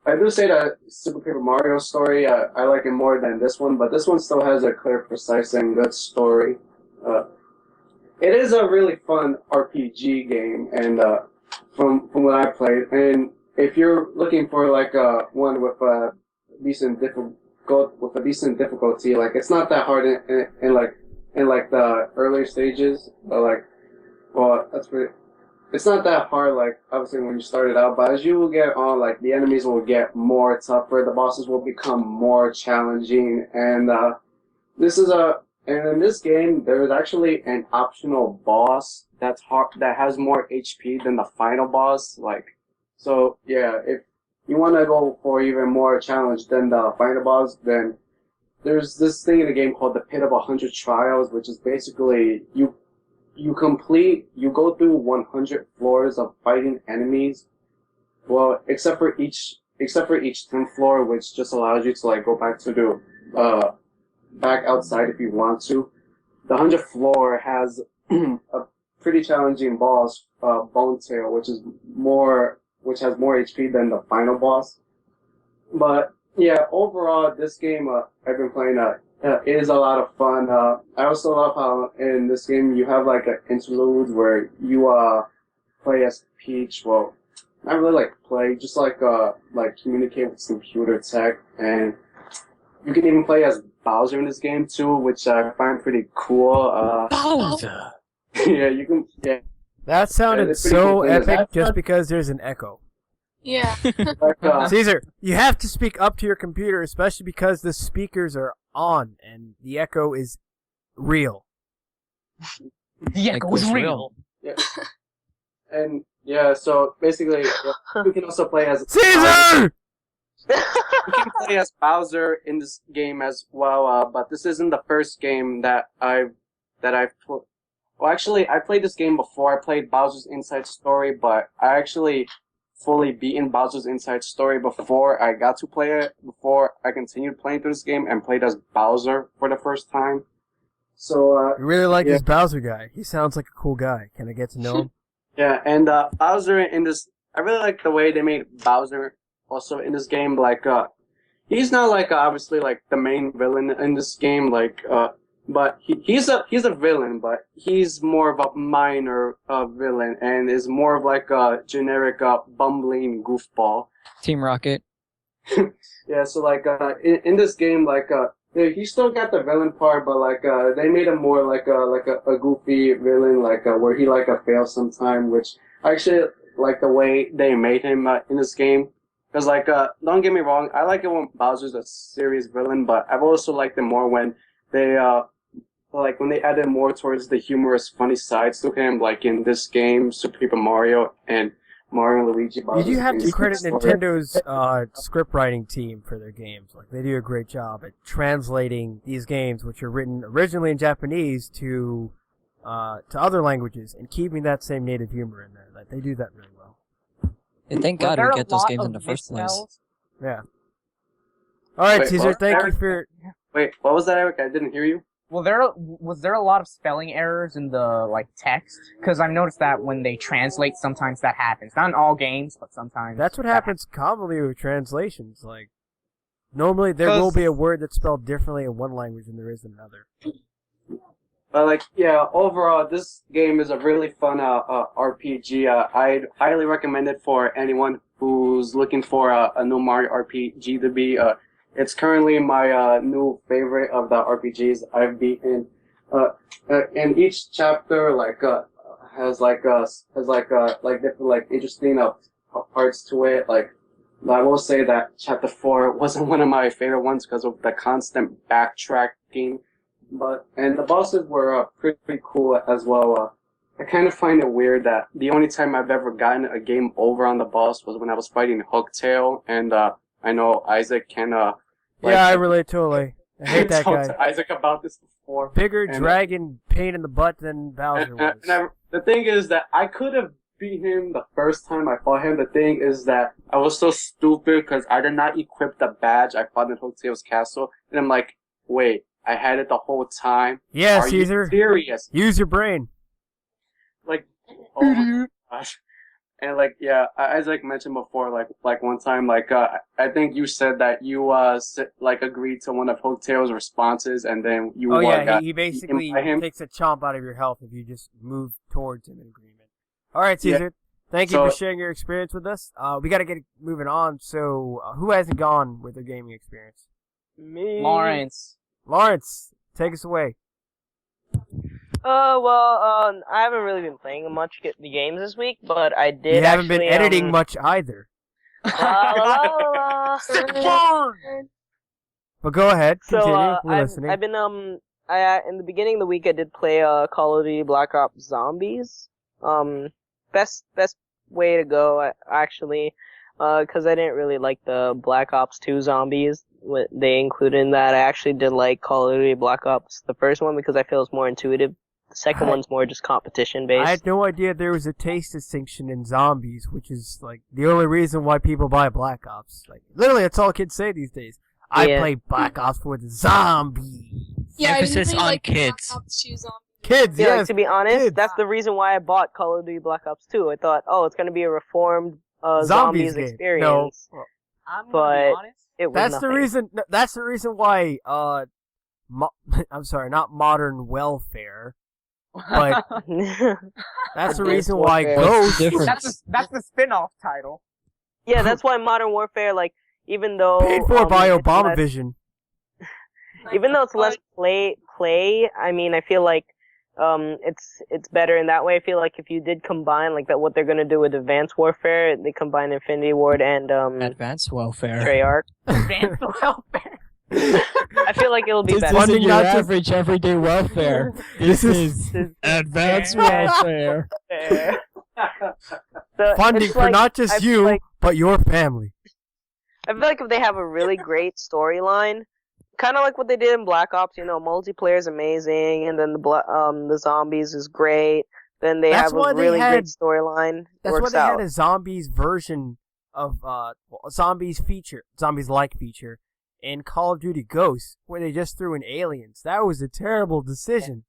I do say that Super Paper Mario story, I like it more than this one, but this one still has a clear, precise, and good story. It is a really fun RPG game, and from what I played, and if you're looking for one with a decent difficulty, like it's not that hard in the earlier stages, but well, that's pretty. it's not that hard, like, obviously when you started out, but as you will get on, like, the enemies will get more tougher, the bosses will become more challenging, and, and in this game, there is actually an optional boss that's hard, that has more HP than the final boss, like, so, yeah, if you want to go for even more challenge than the final boss, then there's this thing in the game called the Pit of 100 Trials, which is basically, you go through 100 floors of fighting enemies. Well, except for each 10th floor, which just allows you to like go back to back outside if you want to. The 100th floor has a pretty challenging boss, Bone Tail, which has more HP than the final boss. But yeah, overall, this game I've been playing is a lot of fun. I also love how in this game you have like an interlude where you play as Peach. Well, not really like play, just like communicate with computer tech, and you can even play as Bowser in this game too, which I find pretty cool. Bowser. Yeah, you can. Yeah, That sounded it's pretty so cool. epic just because there's an echo. Yeah. like, Caesar, you have to speak up to your computer, especially because the speakers are on and the echo is real. The echo was real. yeah. And yeah, so basically, you can also play as Caesar! You can play as Bowser in this game as well, but this isn't the first game that I've played. Well, actually, I played this game before. I played Bowser's Inside Story, but I actually fully beaten Bowser's Inside Story before I got to play it, before I continued playing through this game and played as Bowser for the first time. So, I really like yeah. this Bowser guy. He sounds like a cool guy. Can I get to know him? Yeah, and Bowser in this, I really like the way they made Bowser also in this game. Like, he's not like obviously like the main villain in this game, like, but he's a villain, but he's more of a minor villain and is more of like a generic bumbling goofball. Team Rocket. Yeah, so like in this game, like he still got the villain part, but like they made him more like a goofy villain, like where he like fails sometime, which I actually like the way they made him in this game. Because like don't get me wrong, I like it when Bowser's a serious villain, but I've also liked it more when they like when they added more towards the humorous, funny sides to him, like in this game, Super Paper Mario and Mario and Luigi. You do have to credit Nintendo's script writing team for their games. Like they do a great job at translating these games, which are written originally in Japanese, to other languages and keeping that same native humor in there. Like they do that really well. And thank God we get those games in the first place. Yeah. All right, Wait, Caesar. what? Thank you for. Wait, what was that, Eric? I didn't hear you. Well, was there a lot of spelling errors in the like text? Because I've noticed that when they translate, sometimes that happens. Not in all games, but sometimes. That's what happens commonly with translations. Like normally there will be a word that's spelled differently in one language than there is in another. But like, yeah, overall, this game is a really fun RPG. I'd highly recommend it for anyone who's looking for a new Mario RPG to be. It's currently my new favorite of the RPGs I've beaten. And each chapter has different like interesting parts to it. Like I will say that chapter 4 wasn't one of my favorite ones because of the constant backtracking. And the bosses were pretty cool as well. I kind of find it weird that the only time I've ever gotten a game over on the boss was when I was fighting Hooktail, and I know Isaac can. Yeah, I relate totally. I hate that talked guy. to Isaac about this before. Bigger dragon pain in the butt than Bowser was. The thing is that I could have beat him the first time I fought him. The thing is that I was so stupid because I did not equip the badge I fought in Hooktail's castle, and I'm like, wait, I had it the whole time. Yeah, Are Caesar. you serious? Use your brain. Like, oh my gosh. And like, yeah, as like mentioned before, like one time, I think you said that you agreed to one of Hooktail's responses, and then you. Oh yeah, got he basically eaten by him. takes a chomp out of your health if you just move towards him in agreement. All right, Caesar. Thank you for sharing your experience with us. We got to get moving on. So, who hasn't gone with their gaming experience? Me. Lawrence, take us away. I haven't really been playing much the games this week, but I did. You haven't been actually, editing much either. La, la, la, But go ahead, continue. So, We're listening. I've been in the beginning of the week I did play Call of Duty Black Ops Zombies. Best way to go actually, because I didn't really like the Black Ops 2 zombies. What they included in that, I actually did like Call of Duty Black Ops, the first one, because I feel it's more intuitive. The second one's more just competition based. I had no idea there was a taste distinction in zombies, which is like the only reason why people buy Black Ops. Like literally, that's all kids say these days. I play Black Ops for the zombies. Yeah, Emphasis I didn't really on like kids. Black Ops 2 zombies. Kids, Yeah, yes. like, to be honest, kids. that's the reason why I bought Call of Duty Black Ops 2. I thought, it's gonna be a reformed zombies game. experience. No. I'm But- gonna be honest. It was That's nothing. the reason. That's the reason why. I'm sorry, not Modern Welfare, but that's the reason why Warfare. What's Ghost. the difference? That's the spin-off title. Yeah, that's why Modern Warfare, like, even though Paid for by it's Obama less- Vision. even though it's less play, I mean, I feel like it's better in that way. I feel like if you did combine like that, what they're gonna do with Advanced Warfare, they combine Infinity Ward and Advanced welfare. Treyarch. Advanced welfare. I feel like it'll be This better. isn't Funding your not just- average everyday welfare. This is advanced welfare. So, Funding it's for like- not I just feel you, like- but your family. I feel like if they have a really great storyline, kind of like what they did in Black Ops, multiplayer is amazing, and then the zombies is great. Then they That's have why a they really had- great storyline. That's why Works they out. had a zombies version of a zombies-like feature in Call of Duty Ghosts, where they just threw in aliens. That was a terrible decision.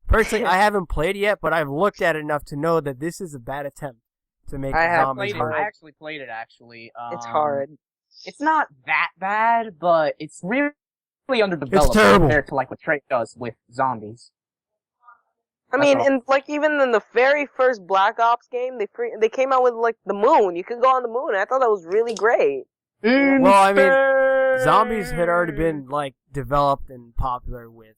Personally, I haven't played it yet, but I've looked at it enough to know that this is a bad attempt to make I a have zombies Played it. I version. actually played it. It's hard. It's not that bad, but it's really underdeveloped terrible. compared to like what Trey does with zombies. I mean, That's all. and like even in the very first Black Ops game, they came out with like the moon. You could go on the moon. And I thought that was really great. Well, I mean, zombies had already been like developed and popular with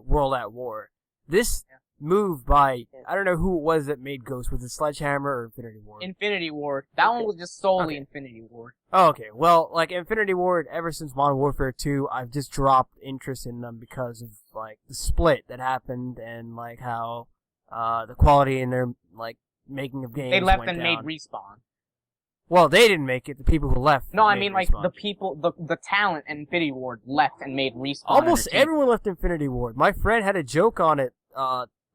World at War. This move by I don't know who it was that made Ghost, was it Sledgehammer or Infinity Ward? Infinity Ward. That one was just solely Okay. Infinity Ward. Oh, okay. Well, like Infinity Ward, ever since Modern Warfare 2, I've just dropped interest in them because of like the split that happened and like how the quality in their like making of games They left went and down. made Respawn. Well, they didn't make it. The people who left. No, I made mean like Respawn. the people, the talent in Infinity Ward left and made Respawn. Almost Entertainment. everyone left Infinity Ward. My friend had a joke on it,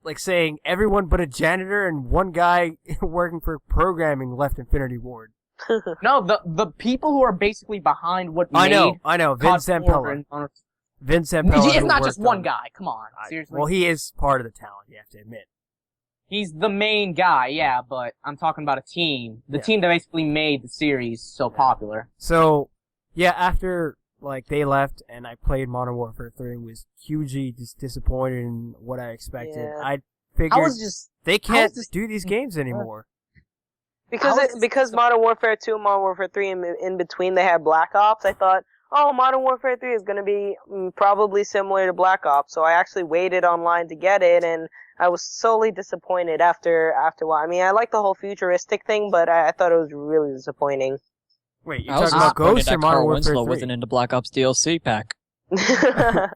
like saying everyone but a janitor and one guy working for programming left Infinity Ward. No, the people who are basically behind what I made know. COD Vince 4 Zampella. and- Vince Zampella. It's who not just worked one on- guy. Come on, seriously. Well, he is part of the talent, you have to admit. He's the main guy, yeah, but I'm talking about a team. The Yeah. team that basically made the series so popular. So, yeah, after like they left and I played Modern Warfare 3, was hugely disappointed in what I expected. Yeah. I figured I was just they can't just- do these games anymore. Because Modern Warfare 2 and Modern Warfare 3 in between they had Black Ops, I thought, Modern Warfare 3 is going to be probably similar to Black Ops. So I actually waited online to get it, and I was solely disappointed after a while. I mean, I like the whole futuristic thing, but I thought it was really disappointing. Wait, you're I was talking about disappointed Ghost or that Modern Carl Warfare Winslow 3? wasn't in the Black Ops DLC pack. Black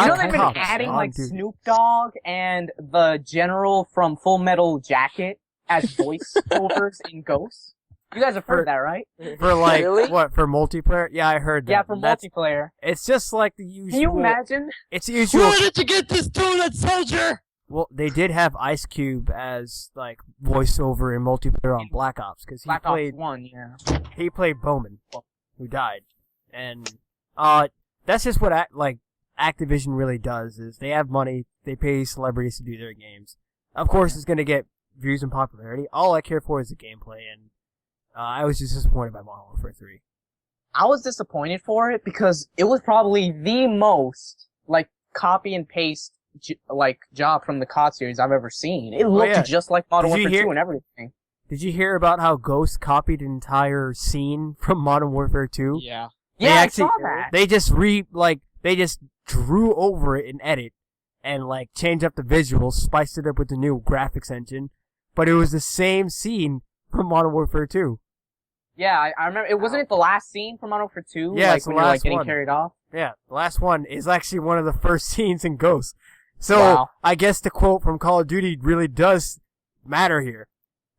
you know they've been Ops adding on like duty. Snoop Dogg and the general from Full Metal Jacket as voiceovers in Ghosts. You guys have heard that, right? For like Really? what, for multiplayer? Yeah, I heard that. Yeah, for That's, multiplayer. it's just like the usual. Can you imagine? It's the usual. did you get this donut, soldier? Well, they did have Ice Cube as like voiceover in multiplayer on Black Ops because Black Ops 1, yeah. he played Bowman, who died, and that's just what Activision really does. Is they have money, they pay celebrities to do their games. Of course, it's gonna get views and popularity. All I care for is the gameplay, and I was just disappointed by Modern Warfare 3. I was disappointed for it because it was probably the most like copy and paste job from the COD series I've ever seen. It looked yeah. just like Modern Did you Warfare hear- 2 and everything. Did you hear about how Ghost copied an entire scene from Modern Warfare 2? Yeah. They Yeah, actually- I saw that. They just they just drew over it in edit and like changed up the visuals, spiced it up with the new graphics engine, but it was the same scene from Modern Warfare 2. Yeah, I remember. Wasn't it the last scene from Modern Warfare 2? Yeah, like it's the when you're like last getting one. carried off. Yeah, the last one is actually one of the first scenes in Ghost. So Wow. I guess the quote from Call of Duty really does matter here.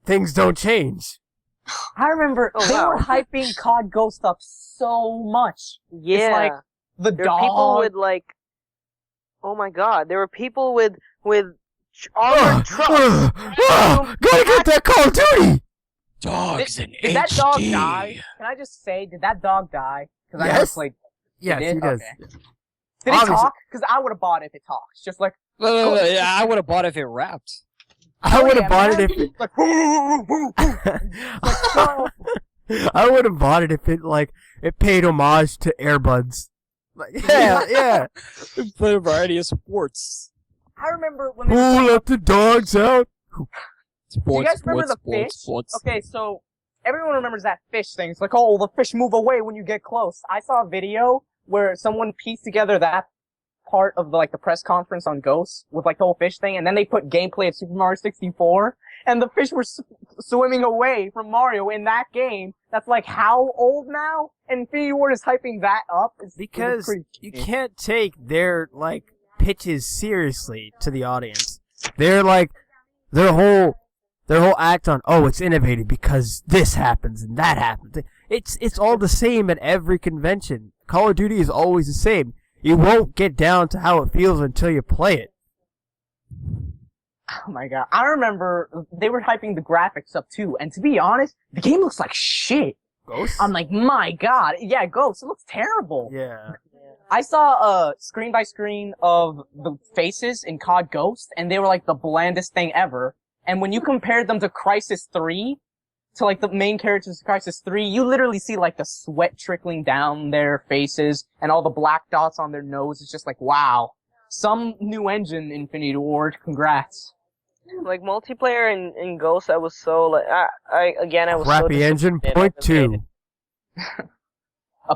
Things don't change. I remember they were hyping COD Ghost up so much. Yeah. It's like the there dog. were people with like, oh my god, there were people with armored trucks. Gotta get that Call of Duty! Dogs in Did that dog die? Can I just say, did that dog die? Because I know it's like, Yes, did? he does. Okay. Did it talk? Because I would have bought it if it talks. Just like, Yeah, I would have bought it if it rapped. I would have yeah, bought man. it if it... like, no. I would have bought it if it, like, it paid homage to Airbuds. Like, yeah. Play a variety of sports. I remember when they Who were let the dogs out? Sports, Do you guys remember sports, the fish? sports. Okay, so everyone remembers that fish thing. It's like, oh, the fish move away when you get close. I saw a video where someone pieced together that part of the, like the press conference on Ghost with like the whole fish thing, and then they put gameplay of Super Mario 64, and the fish were swimming away from Mario in that game. That's like how old now? And Infinity Ward is hyping that up. Because you can't take their, like, pitches seriously to the audience. They're like, their whole act on, oh, it's innovative because this happens and that happens. It's all the same at every convention. Call of Duty is always the same. You won't get down to how it feels until you play it. Oh my god. I remember they were hyping the graphics up too, and to be honest, the game looks like shit. Ghost? I'm like, my god. Yeah, Ghost, it looks terrible. Yeah. I saw a screen by screen of the faces in COD Ghost, and they were like the blandest thing ever. And when you compared them to Crysis 3, to like the main characters of Crysis 3, you literally see like the sweat trickling down their faces and all the black dots on their nose. It's just like, wow. Some new engine, Infinity Ward. Congrats. Like multiplayer in Ghost, I was so like, I was Crappy so engine, disappointed. point I was hated. 2.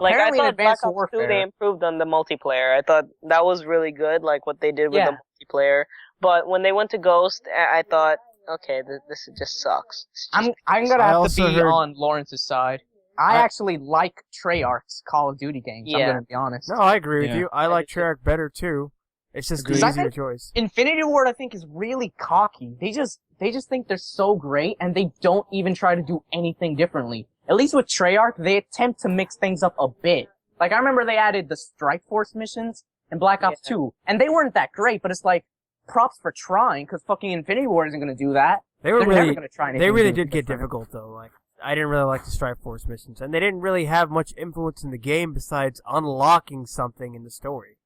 Like I Apparently in thought Black Advanced Ops 2 Warfare. they improved on the multiplayer. I thought that was really good, like what they did with Yeah. the multiplayer. But when they went to Ghost, I thought, okay, this just sucks. It's just- I'm gonna I have to also be heard- on Lawrence's side. I actually like Treyarch's Call of Duty games. I'm Yeah. gonna be honest. No, I agree with Yeah. you. I like Treyarch better too. It's just the Agreed. easier choice. Infinity Ward, I think, is really cocky. They just think they're so great, and they don't even try to do anything differently. At least with Treyarch, they attempt to mix things up a bit. Like, I remember they added the Triforce missions in Black Ops 2, and they weren't that great, but it's like, props for trying, because fucking Infinity Ward isn't gonna do that. They were They're really, never gonna try anything they really different. did get difficult though. Like, I didn't really like the Triforce missions, and they didn't really have much influence in the game besides unlocking something in the story.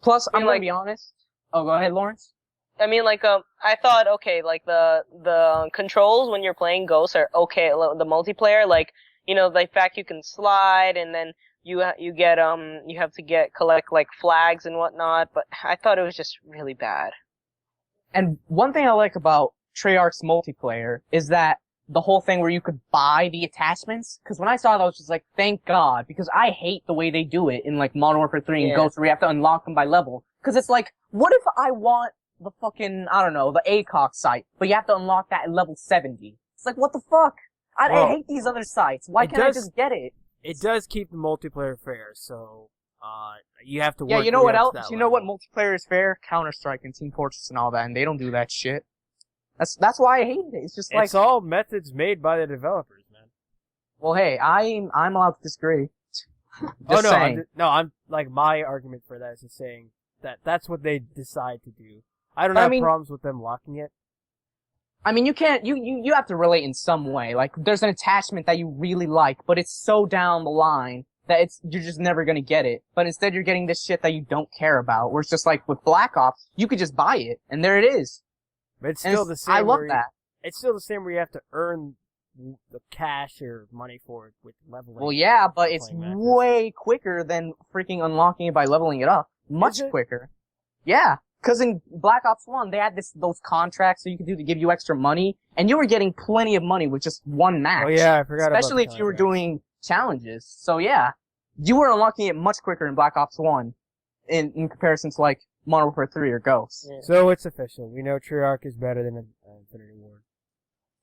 Plus, I'm mean, gonna like- be honest. Oh, go ahead, Lawrence. I mean, like, I thought, okay, like the controls when you're playing Ghost are okay. The multiplayer, like, you know, the fact you can slide and then you have to collect like flags and whatnot. But I thought it was just really bad. And one thing I like about Treyarch's multiplayer is that the whole thing where you could buy the attachments, because when I saw that, I was just like, thank God, because I hate the way they do it in like Modern Warfare 3 and Yeah. Ghost, where you have to unlock them by level. Because it's like, what if I want the fucking, I don't know, the ACOG site, but you have to unlock that at level 70? It's like, what the fuck? I Well, hate these other sites. Why it can't I does- just get it? It does keep the multiplayer fair, so you have to work. Yeah, you know your what way up else? to that You know what level. multiplayer is fair? Counter-Strike and Team Fortress and all that, and they don't do that shit. That's why I hate it. It's just like, It's all methods made by the developers, man. well, hey, I'm allowed to disagree. Oh Just no, saying. I'm like my argument for that is just saying that that's what they decide to do. I don't I have mean- problems with them locking it. I mean, you can't, you have to relate in some way. Like, there's an attachment that you really like, but it's so down the line that you're just never gonna get it. But instead you're getting this shit that you don't care about, where it's just like, with Black Ops, you could just buy it, and there it is. But it's And still the same. I love where that. It's still the same where you have to earn the cash or money for it with leveling. Well, yeah, but it's Playing matches. way quicker than freaking unlocking it by leveling it up. Much Is it? quicker. Yeah. Cause in Black Ops 1, they had those contracts that you could do to give you extra money, and you were getting plenty of money with just one match. Oh yeah, I forgot about Especially the if you were contract. doing challenges. So yeah, you were unlocking it much quicker in Black Ops 1 in comparison to like Modern Warfare 3 or Ghosts. Yeah. So it's official. We know Treyarch is better than Infinity Ward.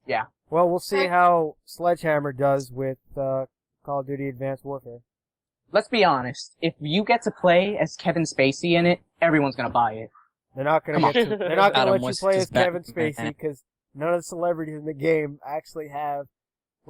Yeah. Well, we'll see how Sledgehammer does with Call of Duty Advanced Warfare. Let's be honest. If you get to play as Kevin Spacey in it, everyone's gonna buy it. They're not gonna Come get. They're not gonna Adam let you West play is as Kevin Batman. Spacey because none of the celebrities in the game actually have.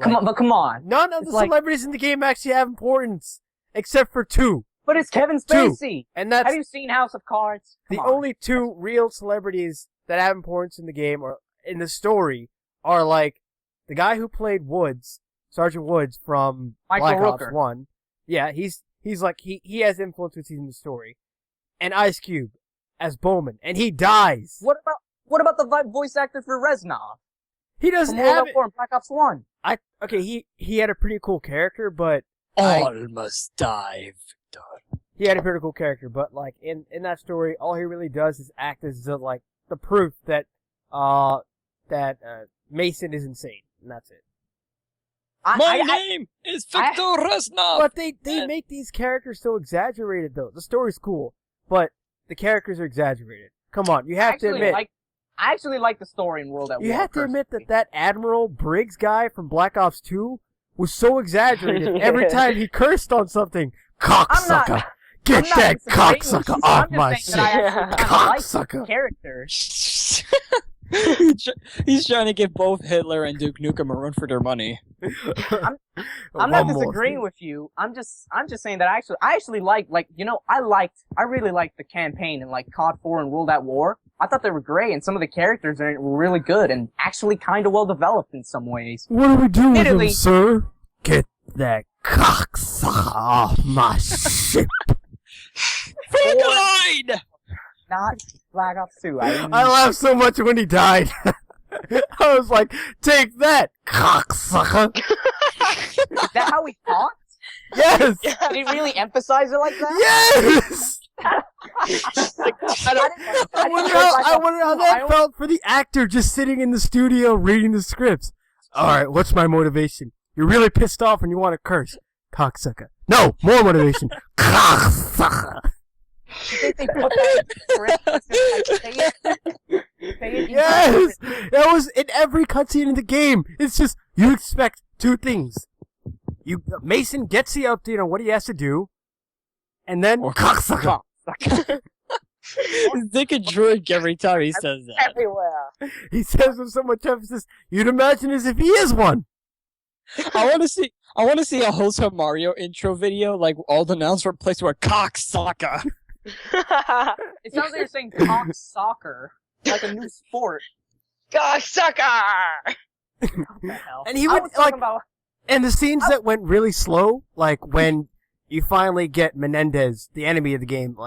Come on. None of It's the like- celebrities in the game actually have importance, except for two. But it's Kevin Two. Spacey! And that's Have you seen House of Cards? Come the on. only two real celebrities that have importance in the game or in the story are like the guy who played Woods, Sergeant Woods from Michael Black Ops Rooker. 1. Yeah, he's like he has influence with in the story. And Ice Cube as Bowman, and he dies. What about the voice actor for Reznov? He doesn't From World have War it. 4 and Black Ops 1. He had a pretty cool character, but All must die, Victor. he had a pretty cool character, but like in that story, all he really does is act as the proof that Mason is insane, and that's it. My name is Victor Reznov. But they make these characters so exaggerated, though. The story's cool, but the characters are exaggerated. Come on, you have to admit. I actually like the story in World at War. You have to admit personally. that Admiral Briggs guy from Black Ops 2 was so exaggerated every time he cursed on something. Cocksucker! Get I'm not that disagreeing with cocksucker you. off I'm just my saying that I shit! actually kinda like Cocksucker! the characters. He's trying to give both Hitler and Duke Nukem a run for their money. I'm not One more disagreeing thing. with you. I'm just saying that I actually like I really liked the campaign in like COD 4 and World at War. I thought they were great, and some of the characters in it were really good and actually kind of well developed in some ways. What do we do with him, Admittedly- sir? Get that cocksucker off my ship! Frankenstein! Not Black Ops 2. I laughed so much when he died. I was like, take that, cocksucker! Is that how he talked? Yes! Did he really emphasize it like that? Yes! I wonder how that felt. felt for the actor just sitting in the studio reading the scripts. Alright, what's my motivation? You're really pissed off and you want to curse. Cocksucker. No, more motivation. Cocksucker. They put that in script, say it Yes! That was in every cutscene in the game. It's just, you expect two things. Mason gets the update on what he has to do, and then cocksucker. He's taking drink every time he says that. Everywhere. He says with so much emphasis, you'd imagine as if he is one. I want to see a wholesome Mario intro video, like all the nouns were replaced with cocksucker. It sounds like you're saying cock soccer, like a new sport. Cocksucker! What the hell? And he I would, was talking about And the scenes that went really slow, like when you finally get Menendez, the enemy of the game,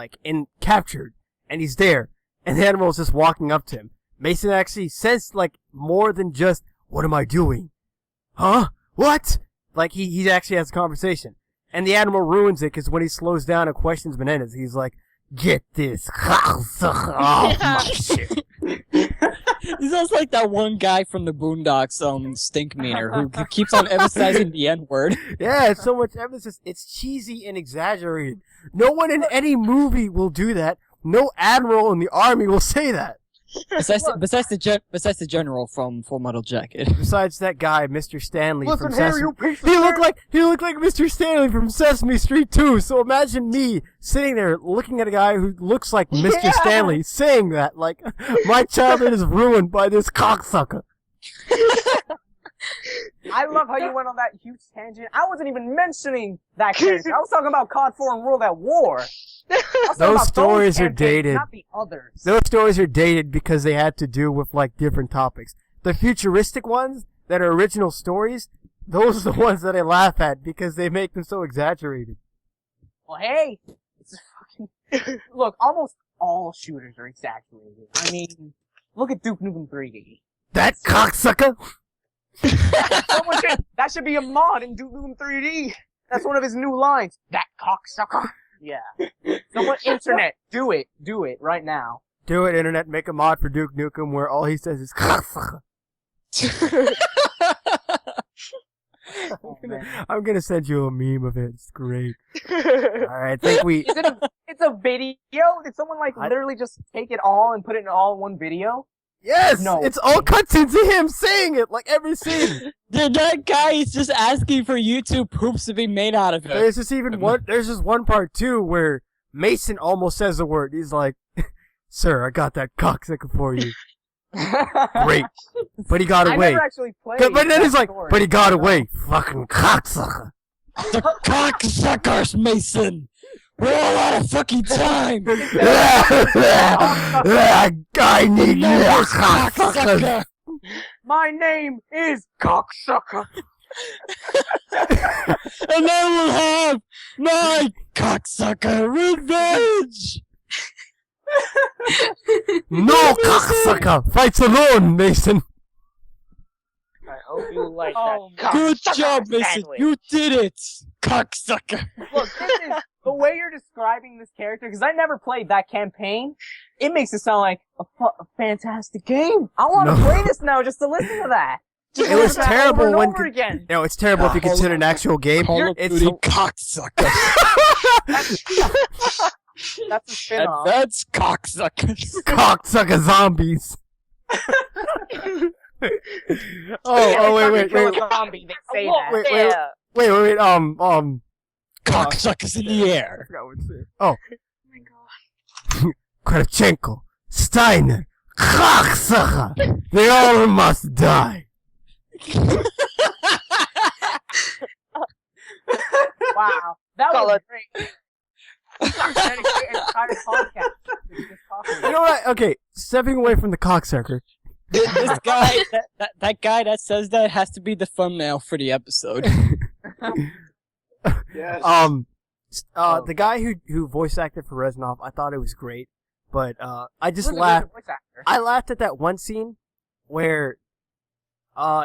captured, and he's there, and the Admiral's just walking up to him. Mason actually says, more than just, what am I doing? Huh? What? He actually has a conversation. And the Admiral ruins it, because when he slows down and questions Menendez, he's like, get this cocksucker off my shit. He sounds like that one guy from the Boondocks, Stink Meaner, who keeps on emphasizing the N-word. Yeah, it's so much emphasis. It's cheesy and exaggerated. No one in any movie will do that. No admiral in the army will say that. Besides the general from Full Metal Jacket. Besides that guy, Mr. Stanley Listen from here, Sesame. you piece of He looked like Mr. Stanley from Sesame Street too. So imagine me sitting there looking at a guy who looks like Mr. Stanley saying that. My childhood is ruined by this cocksucker. I love how you went on that huge tangent. I wasn't even mentioning that character. I was talking about COD 4 and World at War. I was talking Those about stories are campaigns, dated. not the others. Those stories are dated because they had to do with different topics. The futuristic ones that are original stories, those are the ones that I laugh at because they make them so exaggerated. Well, hey, it's fucking... Look, almost all shooters are exaggerated. I mean, look at Duke Nukem 3D. That cocksucker? That should be a mod in Duke Nukem 3D. That's one of his new lines. That cocksucker. Yeah. Someone, internet, do it right now. Do it, internet. Make a mod for Duke Nukem where all he says is cocksucker. Oh, man. I'm gonna send you a meme of it. It's great. Alright, I think we... Is It's a video? Did someone literally just take it all and put it in all one video? Yes! No. It's all cutscenes of him saying it, like every scene. Dude, that guy is just asking for YouTube poops to be made out of it. There's just one part too where Mason almost says the word. He's like, "Sir, I got that cocksucker for you." Great. But he got away. I never actually played. But then he's like, "But he got away." Fucking cocksucker. The cocksuckers, Mason! We're all out of fucking time! I need Cocksucker! My name is Cocksucker. And I will have my cocksucker revenge! No cocksucker fights alone, Mason. I hope you like Oh, that. Good cocksucker job, Mason! sandwich. You did it! Cocksucker! Look, this is the way you're describing this character, because I never played that campaign. It makes it sound like a fantastic game. I want to play this now just to listen to that. Just It was listen to that terrible over and when over again. You know, it's terrible if you consider an actual game. Call of It's Duty cocksucker! That's a spin-off. That's cocksuckers! cocksucker zombies. Wait. Kill a zombie, they say Whoa, that. yeah. Wait, Cocksuckers in the air! I forgot what to say. Oh, Oh my god. Kravchenko, Steiner, cocksucker. They all must die. Wow. That Call was it. great. Dedicate an entire podcast to just talking You about know what? Okay, stepping away from the cocksucker. This guy, that guy that says that has to be the thumbnail for the episode. Yes. The guy who voice acted for Reznov, I thought it was great, but I just Who's a laughed. good voice actor? I laughed at that one scene where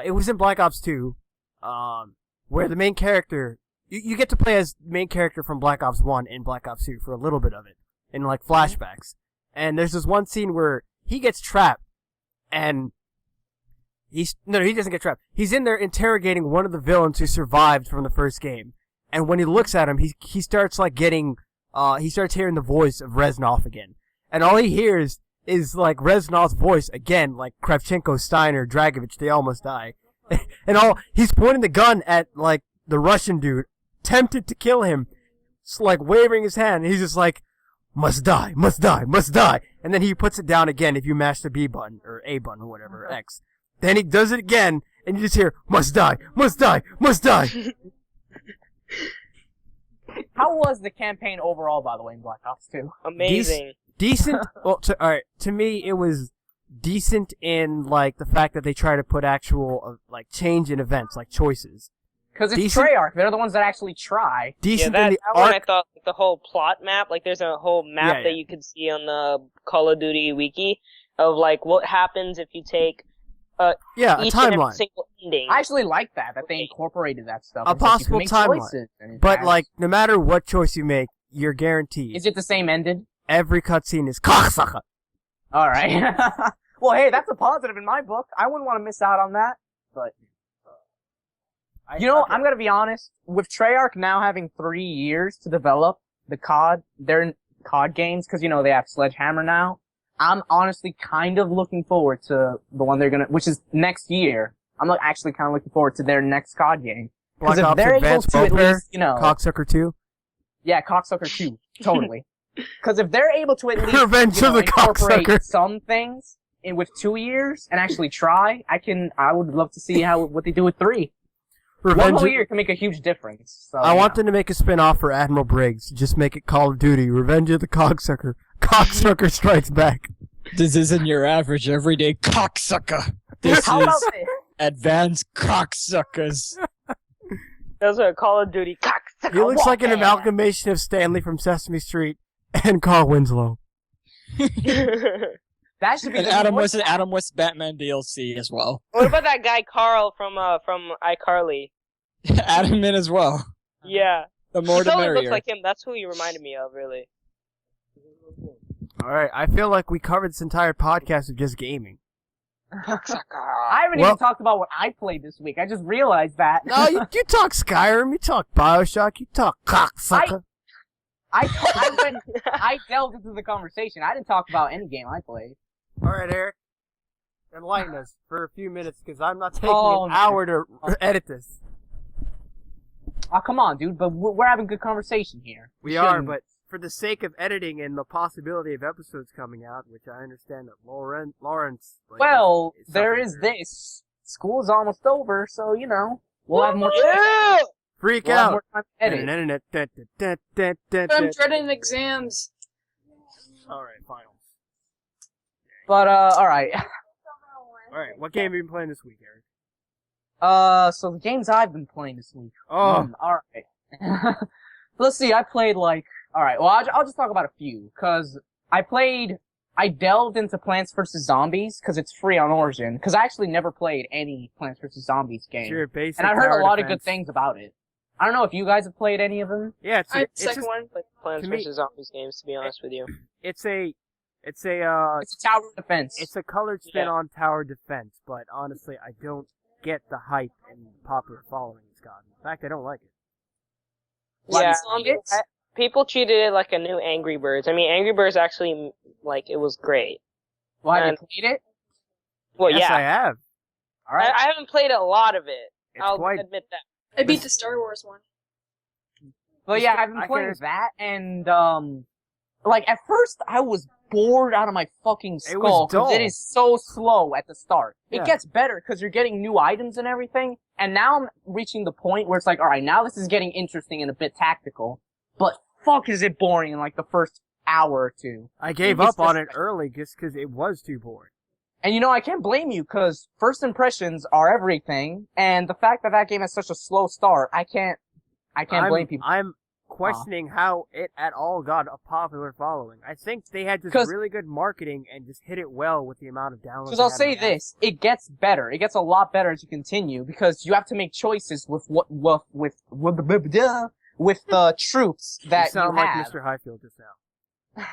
it was in Black Ops 2, where the main character you get to play as the main character from Black Ops 1 in Black Ops 2 for a little bit of it, in like flashbacks. And there's this one scene where he gets trapped, and he doesn't get trapped. He's in there interrogating one of the villains who survived from the first game. And when he looks at him, he starts like getting, he starts hearing the voice of Reznov again. And all he hears is like Reznov's voice again, like Kravchenko, Steiner, Dragovich, they almost die. And he's pointing the gun at like the Russian dude, tempted to kill him, like waving his hand. And he's just like, must die, must die, must die. And then he puts it down again if you mash the B button, or A button, or whatever, X. Then he does it again, and you just hear, must die, must die, must die. How was the campaign overall, by the way, in Black Ops 2? Amazing. Decent. Well, alright. To me, it was decent in like the fact that they try to put actual like change in events, like choices. Because it's Decent- Treyarch. They're the ones that actually try. Yeah, Decent that in the one I arc. thought like, the whole plot map, like there's a whole map Yeah, that yeah. you could see on the Call of Duty wiki of like what happens if you take Yeah, a each and every timeline. single ending. I actually like that they incorporated that stuff. A It's like you can possible make timeline. choices, and it But has- like, no matter what choice you make, you're guaranteed. Is it the same ended? Every cutscene is cocksucker. Alright. Well, hey, that's a positive in my book. I wouldn't want to miss out on that. But, I'm gonna be honest. With Treyarch now having 3 years to develop their COD games, because, they have Sledgehammer now, I'm honestly kind of looking forward to the one they're gonna, which is next year. I'm actually kind of looking forward to their next COD game. Black Because if Ops they're able Advanced to at Warfare, least, Cocksucker 2. yeah, Cocksucker 2, totally. Because if they're able to at least Revenge of the incorporate Cocksucker. some things with 2 years and actually try, I would love to see what they do with 3. One Revenge. whole year can make a huge difference. So, I want them to make a spin-off for Admiral Briggs. Just make it Call of Duty, Revenge of the Cocksucker. Cocksucker Strikes Back. This isn't your average everyday cocksucker. This How about is this? advanced cocksuckers. Those are Call of Duty cocksucker. He looks like an warfare. amalgamation of Stanley from Sesame Street and Carl Winslow. That should be And the Adam voice West, Adam West Batman DLC as well. What about that guy Carl from iCarly? Add him in as well. Yeah. The more He the totally looks merrier. like him. That's who he reminded me of, really. Alright, I feel like we covered this entire podcast of just gaming. I haven't Well- even talked about what I played this week. I just realized that. No, you talk Skyrim, you talk Bioshock, you talk cocksucker. I delved into the conversation. I didn't talk about any game I played. All right, Eric. Enlighten us for a few minutes, because I'm not taking Oh, an hour to edit this. Oh, come on, dude. But we're having good conversation here. We are, but for the sake of editing and the possibility of episodes coming out, which I understand that Lawrence. Like, well, is there is something this. School's almost over, so you know we'll have more. Yeah! Freak We'll have out. more time to edit. I'm dreading exams. All right, finals. But all right. All right, what game have you been playing this week, Eric? So the games I've been playing this week. Oh, All right. Let's see. I played like. All right. Well, I'll just talk about a few because I delved into Plants vs Zombies because it's free on Origin. Because I actually never played any Plants vs Zombies game, your basic and I heard tower a lot of defense. good things about it. I don't know if you guys have played any of them. Yeah, I it's second just, one. Like Plants To me- vs Zombies games, to be honest with you. it's a It's a tower defense. It's a colored spin Yeah. on tower defense, but honestly, I don't get the hype and popular following it's gotten. In fact, I don't like it. What, Yeah, zombies? people treated it like a new Angry Birds. I mean, Angry Birds actually, like, it was great. Well, have you and- played it? Well, Yes, yeah. I have. All right. I haven't played a lot of it. It's I'll quite. admit that. I beat the Star Wars one. But yeah, I've been I playing can- that, and like at first I was bored out of my fucking It was skull because it dull. is so slow at the start. Yeah. It gets better because you're getting new items and everything, and now I'm reaching the point where it's like, all right, now this is getting interesting and a bit tactical. But fuck, is it boring in like the first hour or two? I gave It's up on just- it early just because it was too boring. And you know, I can't blame you because first impressions are everything, and the fact that that game has such a slow start, I can't blame people. I'm questioning how it at all got a popular following. I think they had just 'Cause- really good marketing and just hit it well with the amount of downloads. Because they I'll had say on the app. this, it gets better. It gets a lot better as you continue because you have to make choices with the troops that You sound you like have. Mr. Highfield just now.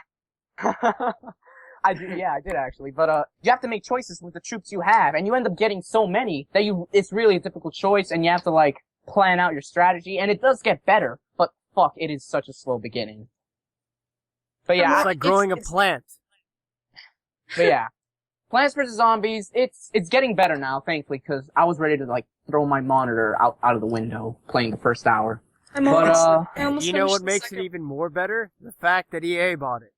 I did actually. But you have to make choices with the troops you have, and you end up getting so many that it's really a difficult choice, and you have to like plan out your strategy, and it does get better. But fuck, it is such a slow beginning. But yeah, It's like growing a plant. But yeah, Plants vs Zombies. It's getting better now, thankfully, because I was ready to like throw my monitor out of the window playing the first hour. I You know finished what the makes it second- even more better? The fact that EA bought it.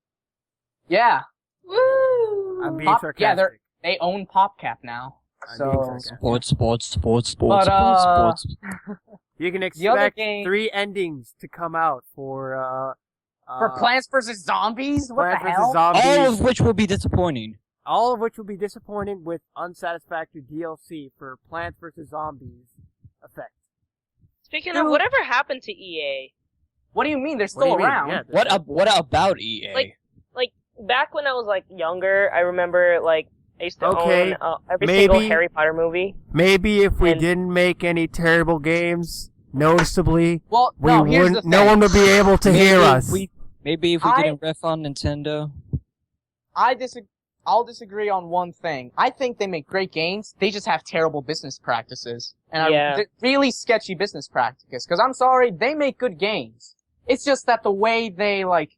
Yeah, Woo! I'm being Pop- sarcastic. yeah, they own PopCap now. I'm So being sarcastic. Sports. But, You can other expect game- 3 endings to come out for Plants vs Zombies, what Plants the vs. hell? Zombies, All of which will be disappointing. all of which will be disappointing with unsatisfactory DLC for Plants vs. Zombies effect. Speaking of, whatever happened to EA? What do you mean? They're What do still you mean? around. Yeah, What about EA? Like, back when I was, like, younger, I remember, like, I used to Okay, own every single maybe- Harry Potter movie. maybe if we And- didn't make any terrible games, noticeably, Well, we no, here's the wouldn't. thing. No one would be able to hear us. Maybe if we I- didn't riff on Nintendo. I'll disagree on one thing. I think they make great games. They just have terrible business practices. And Yeah. they're really sketchy business practices. Because I'm sorry, they make good games. It's just that the way they, like,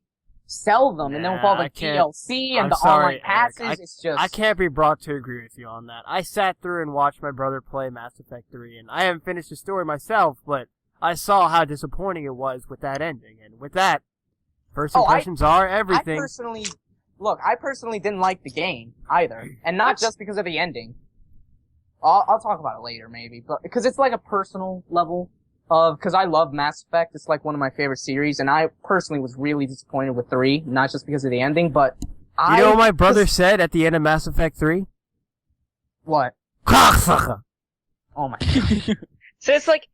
sell them, and then with all Nah, the I can't- DLC and I'm the sorry, online passes, Eric. it's just... I can't be brought to agree with you on that. I sat through and watched my brother play Mass Effect 3, and I haven't finished the story myself, but I saw how disappointing it was with that ending. And with that, first Oh, impressions are everything. I personally didn't like the game either, and not just because of the ending. I'll talk about it later, maybe, but because it's like a personal level of because I love Mass Effect. It's like one of my favorite series, and I personally was really disappointed with 3, not just because of the ending, but You know what my brother said at the end of Mass Effect 3? What? Cocksucker! Oh my! So it's like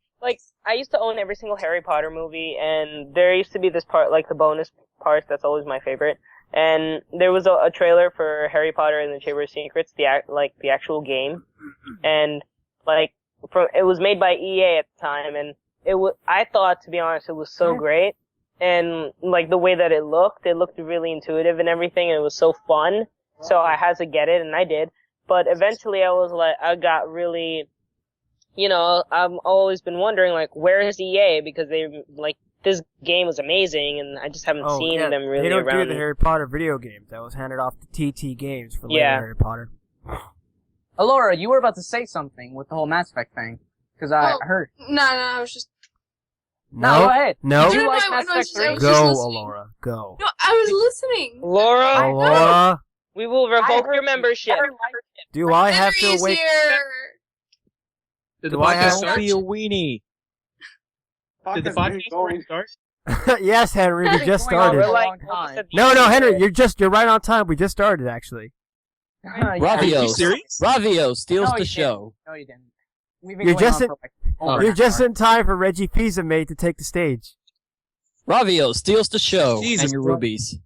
I used to own every single Harry Potter movie, and there used to be this part, like the bonus part, that's always my favorite. And there was a trailer for Harry Potter and the Chamber of Secrets, the actual game, and it was made by EA at the time, and I thought, to be honest, it was so great, and like the way that it looked really intuitive and everything, and it was so fun. So I had to get it, and I did. But eventually, I got really. I've always been wondering, like, where is EA? Because this game was amazing, and I just haven't seen them really They don't around. do the Harry Potter video games. That was handed off to TT Games for later Harry Potter. Alora, you were about to say something with the whole Mass Effect thing, because I heard. No, I was just. No, go ahead. No. Did you like No, Mass I Effect was just 3? Go, listening. Alora, go. No, I was listening. Laura, Alora, we will revoke heard your membership. do I have to Henry's wait? here. Did the Do I podcast have- start? Be a weenie. Did the podcast already start? Yes, Henry, we just Going on for a started. long time. No, Henry, you're right on time. We just started, actually. Yeah. Ravio, serious? Ravio steals No, the you show. No, you didn't. We've been You're going just on in- for like over You're an just hour. in time for Reggie Fils-Aimé to take the stage. Ravio steals the show. Jesus, and your bro. rubies.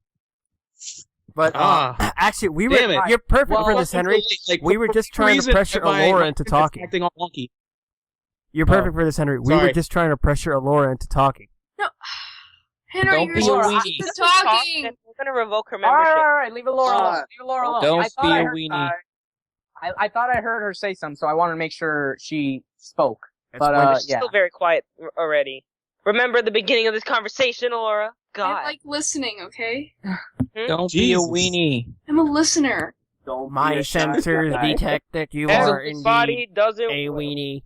But Damn actually, it. you're perfect Well, for this, Henry. We were just trying to pressure Alora into talking. Acting all wonky. You're perfect for this, Henry. We were Sorry. just trying to pressure Alora into talking. No. Henry, Don't you're be a supposed weenie. to talking. We're gonna revoke her All membership. right, leave Alora alone. Leave Alora alone. Don't I thought be I a heard- weenie. I thought I heard her say something, so I wanted to make sure she spoke. That's But, when She's yeah. still very quiet already. Remember the beginning of this conversation, Laura? God. I like listening, okay? Don't Jesus. be a weenie. I'm a listener. Don't be my a shy sensors guy. detect that you are Everybody indeed doesn't. a weenie.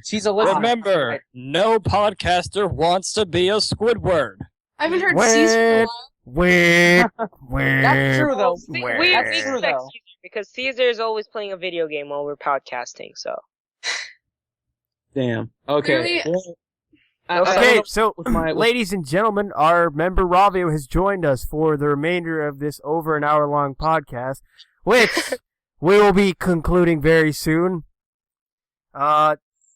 She's a listener. Remember, no podcaster wants to be a Squidward. I haven't heard Wait. Caesar in a while. Where? That's true, though. We Where? That's true, respect though. Caesar because Caesar is always playing a video game while we're podcasting. So Damn. Okay. Really? Well, I Okay, don't know so, with my- with- ladies and gentlemen, our member Ravio has joined us for the remainder of this over an hour-long podcast, which we will be concluding very soon.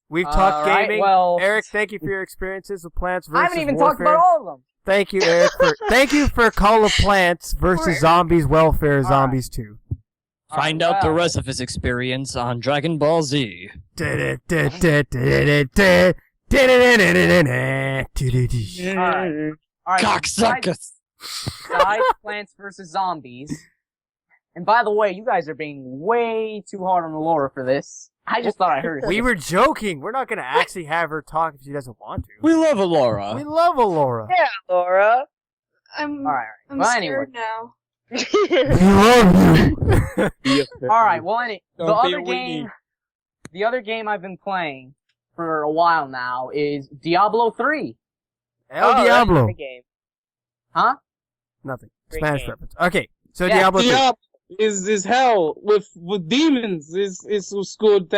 We've talked Alright, gaming. well- Eric, thank you for your experiences with Plants vs. I haven't even Warfare. talked about all of them. Thank you, Eric. Thank you for Call of Plants vs. Alright. Zombies Welfare Zombies 2. Find out the rest of his experience on Dragon Ball Z. Alright, Cocksuckers! besides Plants vs. Zombies. And by the way, you guys are being way too hard on Laura for this. I just thought I heard it. We were joking. We're not going to actually have her talk if she doesn't want to. We love Alora. We love Alora. yeah, Laura. I'm Alright, I'm well, scared now. We love you. Alright, well, Don't be a weenie. the other game I've been playing for a while now is Diablo 3. El Oh, that's a Diablo. great game. Huh? Nothing. Great Spanish game. reference. Okay, so Yeah, Diablo 3. Diablo is hell with demons is good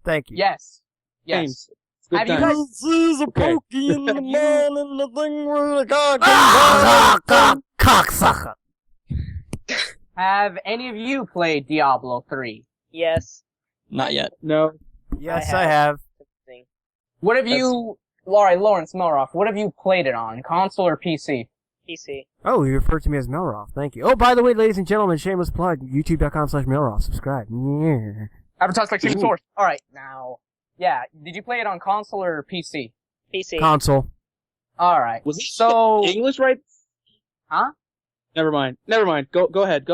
Thank you. Yes. Yes. games. It's good Have you times. guys- This is a Okay. pokey in the man and the thing where the god Cocksucker. Have any of you played Diablo 3? Yes. Not yet. No. Yes, I I have. What have you... Alright, Lawrence Melroff, what have you played it on? Console or PC? PC. Oh, you referred to me as Melroff. Thank you. Oh, by the way, ladies and gentlemen, shameless plug. YouTube.com/Melroff. Subscribe. Yeah. Advertise like Ooh. source. Alright, now... Yeah, did you play it on console or PC? PC. Console. Alright, Was it so... English right? Huh? Never mind. Go ahead.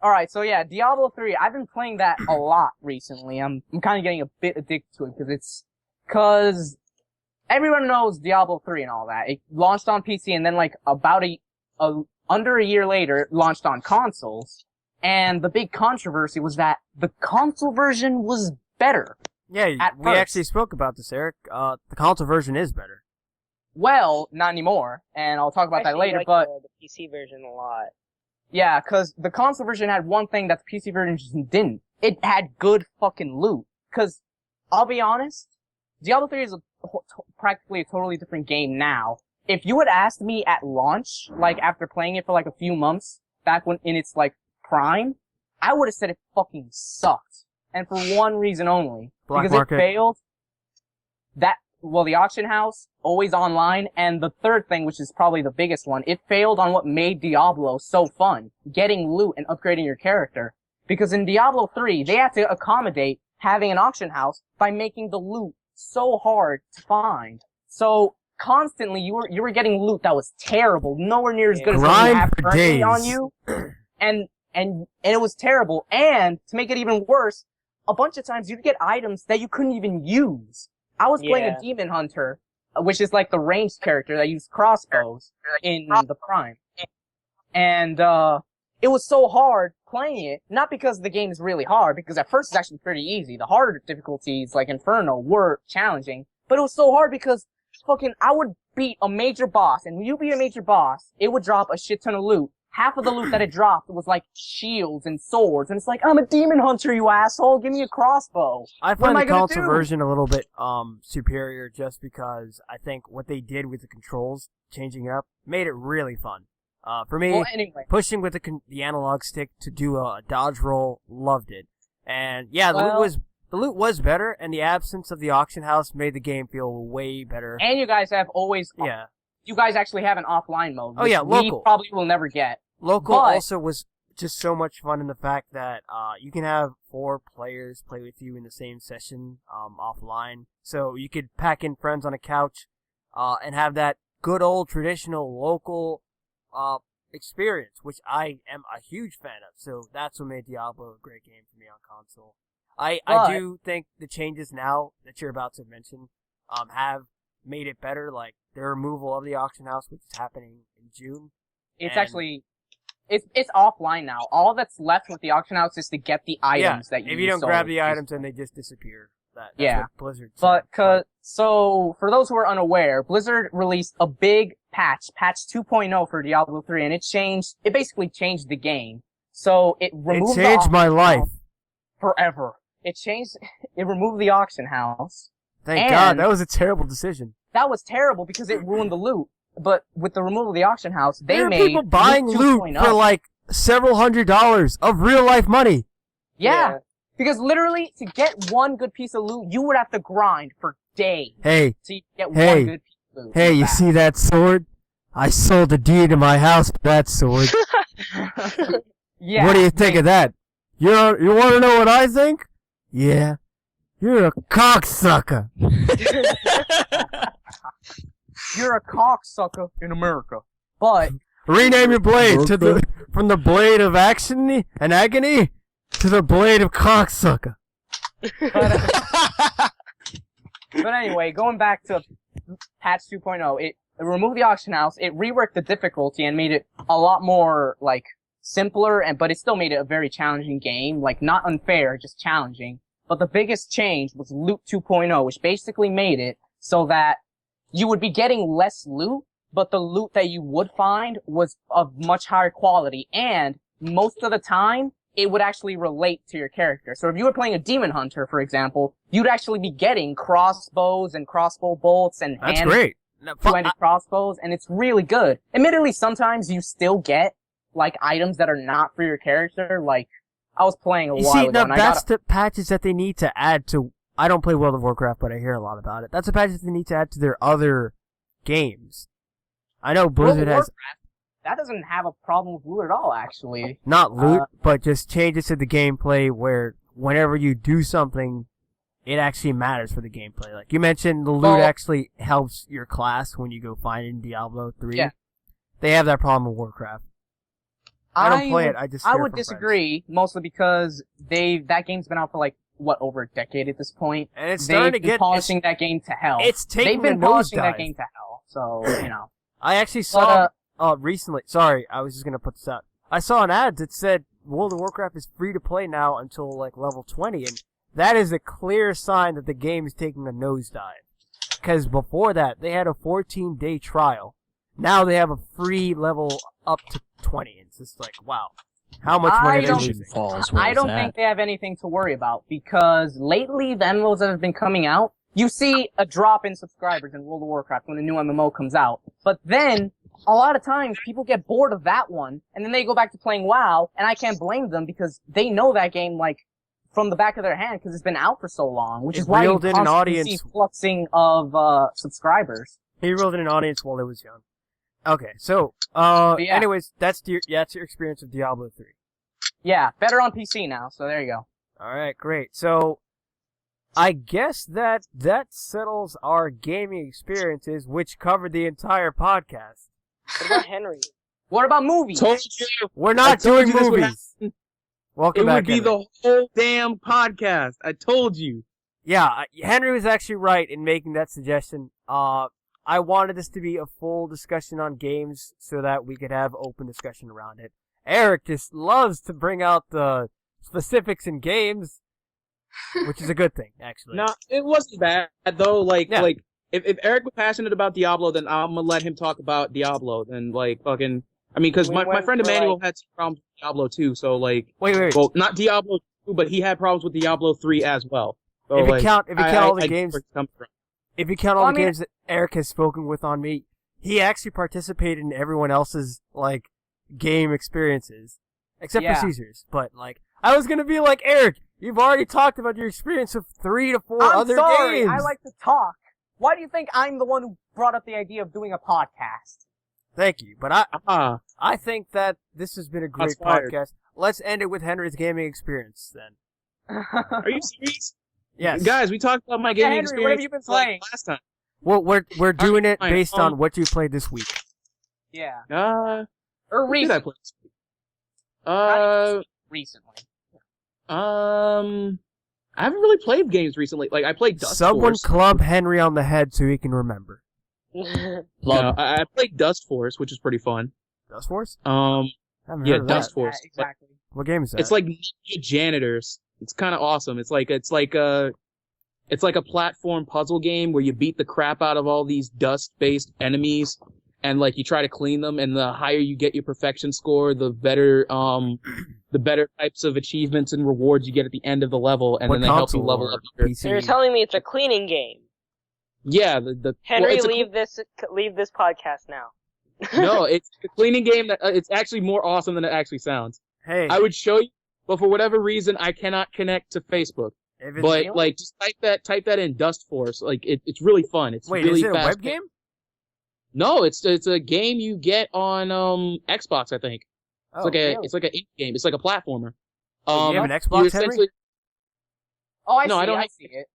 Alright, so yeah, Diablo 3, I've been playing that a lot recently. I'm kind of getting a bit addicted to it, cause everyone knows Diablo 3 and all that. It launched on PC and then like about under a year later, it launched on consoles. And the big controversy was that the console version was better. Yeah, At we first. actually spoke about this, Eric. The console version is better. Well, not anymore, and I'll talk about that Actually, later, like but the PC version a lot. yeah, cause the console version had one thing that the PC version just didn't. It had good fucking loot. Cause, I'll be honest, Diablo 3 is practically a totally different game now. If you had asked me at launch, like after playing it for like a few months, back when in its like prime, I would have said it fucking sucked. And for one reason only. Black because market. it failed. The auction house, always online, and the third thing, which is probably the biggest one, it failed on what made Diablo so fun. Getting loot and upgrading your character. Because in Diablo 3, they had to accommodate having an auction house by making the loot so hard to find. So, constantly, you were getting loot that was terrible, nowhere near as good as what you Grind have for currently days. on you. And it was terrible. And, to make it even worse, a bunch of times you'd get items that you couldn't even use. I was playing Yeah. a demon hunter, which is like the ranged character that used crossbows in the Prime. And, it was so hard playing it, not because the game is really hard, because at first it's actually pretty easy. The harder difficulties, like Inferno, were challenging, but it was so hard because I would beat a major boss, and when you beat a major boss, it would drop a shit ton of loot. Half of the loot that it dropped was like shields and swords, and it's like, I'm a demon hunter, you asshole, give me a crossbow. I find the console version a little bit superior just because I think what they did with the controls, changing it up, made it really fun. For me, pushing with the analog stick to do a dodge roll, loved it. And yeah, the loot was better, and the absence of the auction house made the game feel way better. And you guys have always, you guys actually have an offline mode. Which local. We probably will never get. Local also was just so much fun in the fact that you can have 4 players play with you in the same session offline. So you could pack in friends on a couch and have that good old traditional local experience, which I am a huge fan of. So that's what made Diablo a great game for me on console. I do think the changes now that you're about to mention have made it better, like the removal of the auction house, which is happening in June. It's actually it's offline now. All that's left with the auction house is to get the items that you if you don't grab the items, then they just disappear. That's what Blizzard said. So for those who are unaware, Blizzard released a big patch 2.0 for Diablo 3, and it basically changed the game. So it removed It changed my life. Forever. It removed the auction house. Thank God, that was a terrible decision. That was terrible because it ruined the loot. But with the removal of the auction house, there are people buying loot for like several $100s of real life money. Yeah. Because literally, to get one good piece of loot, you would have to grind for days. Hey. To get one good piece of loot. Hey, you see that sword? I sold a deed in my house for that sword. Yeah. What do you think of that? You want to know what I think? Yeah. You're a cocksucker. You're a cocksucker in America. But rename your blade from the blade of action and agony to the blade of cocksucker. But anyway, going back to patch 2.0, it removed the auction house, it reworked the difficulty and made it a lot more like simpler, but it still made it a very challenging game, like not unfair, just challenging. But the biggest change was Loot 2.0, which basically made it so that you would be getting less loot, but the loot that you would find was of much higher quality, and most of the time, it would actually relate to your character. So if you were playing a demon hunter, for example, you'd actually be getting crossbows and crossbow bolts and two-handed crossbows, and it's really good. Admittedly, sometimes you still get, like, items that are not for your character, like, I was playing a while ago, and that's the patches that they need to add to... I don't play World of Warcraft, but I hear a lot about it. That's the patches they need to add to their other games. I know Blizzard has... That doesn't have a problem with loot at all, actually. Not loot, but just changes to the gameplay where whenever you do something, it actually matters for the gameplay. Like you mentioned, the loot actually helps your class when you go find it in Diablo 3. Yeah. They have that problem with Warcraft. I don't play it, I would disagree, mostly because that game's been out for like, over a decade at this point. And it's starting to get... polishing that game to hell. They've been polishing that game to hell, so, you know. I actually saw... recently, sorry, I was just gonna put this out. I saw an ad that said World of Warcraft is free to play now until like level 20, and that is a clear sign that the game is taking a nosedive. Because before that, they had a 14-day trial. Now they have a free level up to 20. It's just like, wow. How much money are they losing? I don't think they have anything to worry about, because lately, the MMOs that have been coming out, you see a drop in subscribers in World of Warcraft when a new MMO comes out. But then, a lot of times, people get bored of that one, and then they go back to playing WoW, and I can't blame them because they know that game, like, from the back of their hand because it's been out for so long, which is why you constantly see fluxing of subscribers. He reeled in an audience while it was young. Okay, so, anyways, that's your experience of Diablo 3. Yeah, better on PC now, so there you go. Alright, great. So, I guess that settles our gaming experiences, which covered the entire podcast. What about Henry? What about movies? Told you. We're not doing movies. Welcome back, It would be the whole damn podcast. I told you. Yeah, Henry was actually right in making that suggestion. I wanted this to be a full discussion on games so that we could have open discussion around it. Eric just loves to bring out the specifics in games, which is a good thing, actually. No, it wasn't bad though. Yeah. Like if Eric was passionate about Diablo, then I'm gonna let him talk about Diablo. Then like fucking, I mean, because my friend Emmanuel had some problems with Diablo 2, so like, Wait. well, not Diablo 2, but he had problems with Diablo 3 as well. So, If you like, count all the I games, get where it's coming from. if you count all the games that Eric has spoken with on me, he actually participated in everyone else's like game experiences, except for Caesar's. But like, I was gonna be like, Eric, you've already talked about your experience of 3 to 4 other games. I like to talk. Why do you think I'm the one who brought up the idea of doing a podcast? Thank you, but I think that this has been a great podcast. Let's end it with Henry's gaming experience then. Are you serious? Yes, Guys, we talked about my gaming Henry, experience. what have you been playing? Last time. well, we're doing it fine. based on what you played this week. Yeah. Or Or did I recently. play this week? Recently. I haven't really played games recently. Like I played Dust Someone Force. club Henry on the head so he can remember. No, I played Dust Force, which is pretty fun. Dust Force? Yeah, Heard of Dust that. Force. Exactly. What game is that? It's like Ninja Janitors. It's kind of awesome. It's like a platform puzzle game where you beat the crap out of all these dust-based enemies, and like you try to clean them. And the higher you get your perfection score, the better types of achievements and rewards you get at the end of the level. And What then they help you console level or up. Your, PC? So you're telling me it's a cleaning game? yeah, Henry, well, leave this podcast now. No, it's the cleaning game that it's actually more awesome than it actually sounds. Hey, I would show you, but for whatever reason, I cannot connect to Facebook. if it's But real? like, just type that in Dust Force. Like, it's really fun. It's Wait, really is it a fast. web game? No, it's a game you get on Xbox, I think. Oh, It's like an indie game. It's like a platformer. you have an you Xbox, Henry? essentially- Oh, I No, see. I don't I have- see it.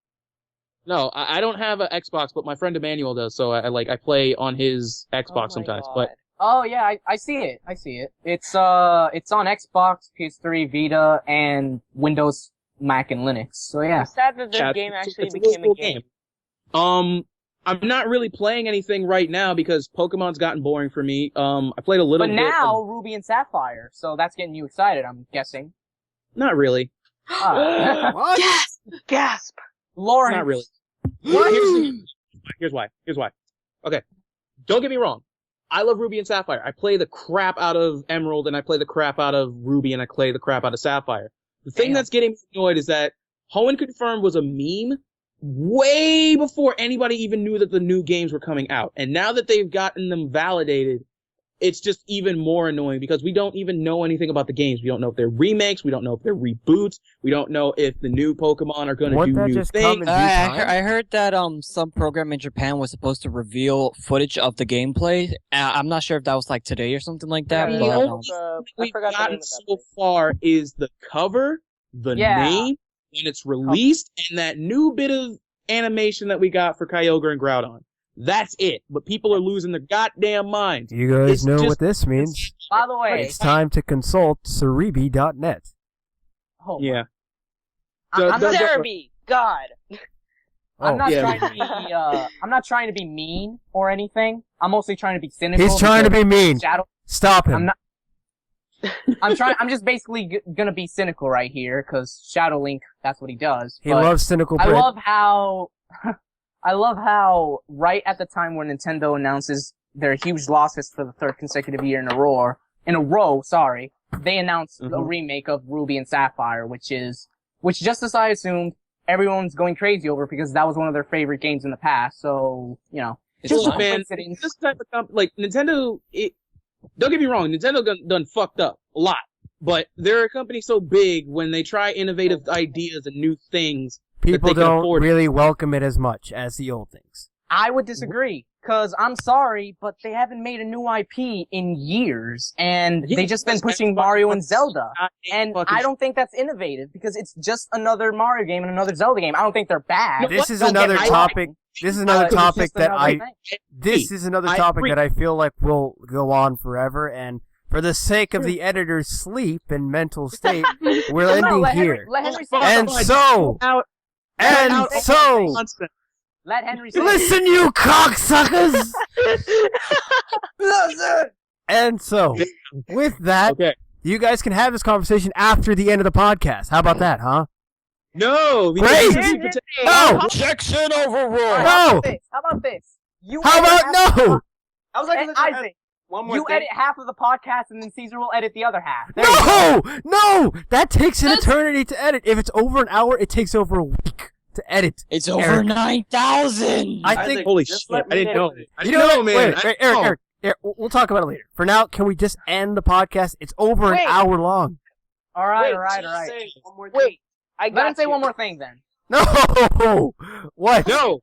No, I don't have an Xbox, but my friend Emmanuel does. So I play on his Xbox sometimes. But Oh yeah, I see it. I see it. It's on Xbox, PS3, Vita, and Windows, Mac, and Linux. So yeah. I'm sad that this yeah, game it's actually a really became a cool game. I'm not really playing anything right now because Pokemon's gotten boring for me. I played a little But bit. now Ruby and Sapphire, so that's getting you excited, I'm guessing. Not really. What? Gasp! Lawrence. Not really. What? Here's why. Okay. Don't get me wrong. I love Ruby and Sapphire. I play the crap out of Emerald, and I play the crap out of Ruby, and I play the crap out of Sapphire. The thing that's getting me annoyed is that Hoenn Confirmed was a meme way before anybody even knew that the new games were coming out. And now that they've gotten them validated, it's just even more annoying because we don't even know anything about the games. We don't know if they're remakes. We don't know if they're reboots. We don't know if the new Pokemon are going to do Wouldn't that new just come things. in due time? I heard that some program in Japan was supposed to reveal footage of the gameplay. I'm not sure if that was like today or something like that. Yeah, The but, only um, I we've forgot the name gotten of that so place. far is the cover, the name, when it's released, and that new bit of animation that we got for Kyogre and Groudon. That's it. But people are losing their goddamn minds. You guys It's know just- what this means. By the way, It's time to consult Cerebi.net. oh, Yeah. I'm not, Cerebi! God! I'm not yeah. trying to be. I'm not trying to be mean or anything. I'm mostly trying to be cynical. He's trying to be mean. Shadow. Stop him. I'm not. I'm just basically gonna be cynical right here because Shadow Link. That's what he does. He But loves cynical I prick. love how. I love how right at the time when Nintendo announces their huge losses for the third consecutive year in a row, sorry, they announced a remake of Ruby and Sapphire, which just as I assumed, everyone's going crazy over because that was one of their favorite games in the past. So, you know, It's just fun. a Man, coincidence. this type of like Nintendo, don't get me wrong, Nintendo done fucked up a lot. But they're a company so big when they try innovative ideas and new things. People they can don't afford it. really welcome it as much as the old things. I would disagree. Cause I'm sorry, but they haven't made a new IP in years, and Yeah, they just been because pushing Xbox Mario and wants Zelda. goddamn And fucking I don't think that's innovative because it's just another Mario game and another Zelda game. I don't think they're bad. No, This is Don't get another me topic. This is another It's topic just that another thing. This is another I topic agree. that I feel like will go on forever, and for the sake of the editor's sleep and mental state, we're No, ending let here. Henry say And something. so, Out- and out- so, nonsense. Let Henry say it. Listen, you cocksuckers! Listen! And so, with that, Okay. you guys can have this conversation after the end of the podcast. How about that, huh? No! Great! because- No! Objection overruled. No! How about this? You How edit about half- no? I was like, And listen, Isaac, one more you thing. edit half of the podcast, and then Caesar will edit the other half. There you go. No! That takes an That's- eternity to edit. If it's over an hour, it takes over a week to edit. It's over Eric. 9,000. I think. Holy Just shit, let I me didn't know. edit. I You didn't know know, what? man. Wait, Eric, we'll talk about it later. For now, can we just end the podcast? It's over an Wait. hour long. All right, Wait, all right, all Just right. say one more thing. Wait, I got Let him say you. one more thing then. No! What? No!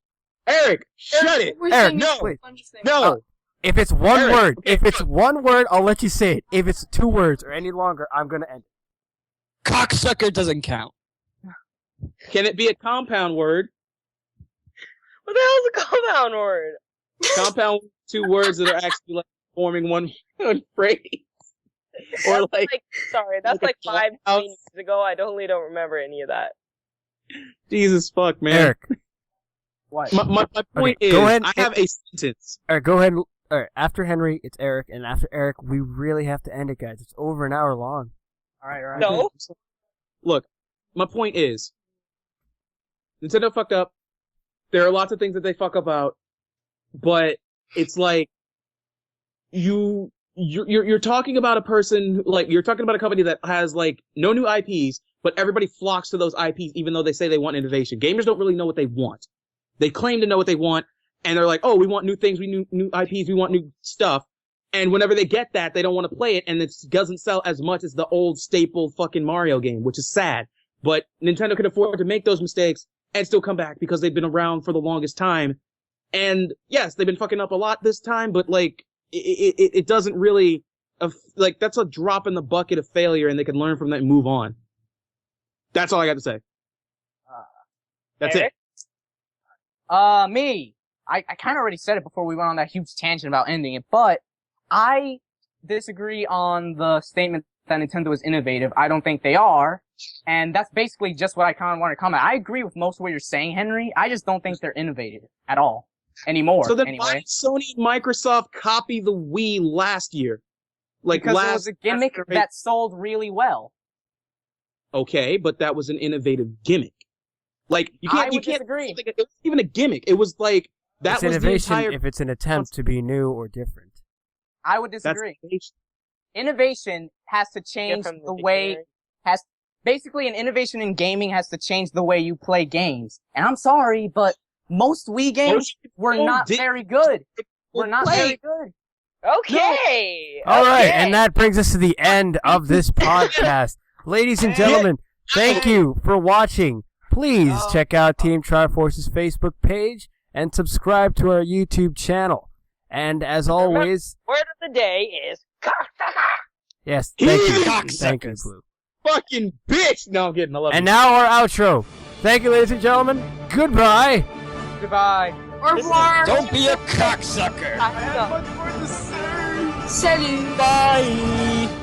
Eric, shut it! We're Eric, saying no. a bunch of things. No! If it's one Eric, word, okay, if it's one word, I'll let you say it. If it's 2 words or any longer, I'm gonna end it. Cocksucker doesn't count. Can it be a compound word? What the hell's a compound word? Compound 2 words that are actually like forming one phrase. Or like, Sorry, that's like like a 5 house. years ago. I totally don't remember any of that. Jesus fuck, man. Eric, What? My point Okay, is, go ahead. I have a sentence. Eric, go ahead. Alright, after Henry, it's Eric, and after Eric, we really have to end it, guys. It's over an hour long. All right, all right. No. Look, my point is, Nintendo fucked up. There are lots of things that they fuck up about, but it's like you're talking about a person, like you're talking about a company that has like no new IPs, but everybody flocks to those IPs even though they say they want innovation. Gamers don't really know what they want. They claim to know what they want, and they're like, oh, we want new things, we need new IPs, we want new stuff. And whenever they get that, they don't want to play it, and it doesn't sell as much as the old staple fucking Mario game, which is sad. But Nintendo can afford to make those mistakes and still come back because they've been around for the longest time. And yes, they've been fucking up a lot this time, but like, it doesn't really, like, that's a drop in the bucket of failure, and they can learn from that and move on. That's all I got to say. That's Eric? it. Me. I kind of already said it before we went on that huge tangent about ending it, but I disagree on the statement that Nintendo is innovative. I don't think they are, and that's basically just what I kind of want to comment. I agree with most of what you're saying, Henry. I just don't think they're innovative at all anymore. So then anyway. why did Sony and Microsoft copy the Wii last year? Like Because last it was a gimmick after- that sold really well. Okay, but that was an innovative gimmick. Like you I can't would disagree. it wasn't even a gimmick. It was like that It's was innovation the entire if it's an attempt to be new or different. I would that's disagree. innovation. Innovation has to change from the the way dictionary. basically an innovation in gaming has to change the way you play games. And I'm sorry, but most Wii games were people not did- very good. Were not play. very good. Okay. All right, okay. and that brings us to the end of this podcast. Ladies and gentlemen, thank you for watching. Please check out Team Triforce's Facebook page and subscribe to our YouTube channel. And as always, Word of the day is cocksucker. yes, thank you. Cocksuckers. Thank you, Blue. Fucking bitch! No, I'm kidding. I love And you. now our outro. Thank you, ladies and gentlemen. Goodbye. Goodbye. Au revoir. Don't be a cocksucker. Cocksucker. Salut. Bye.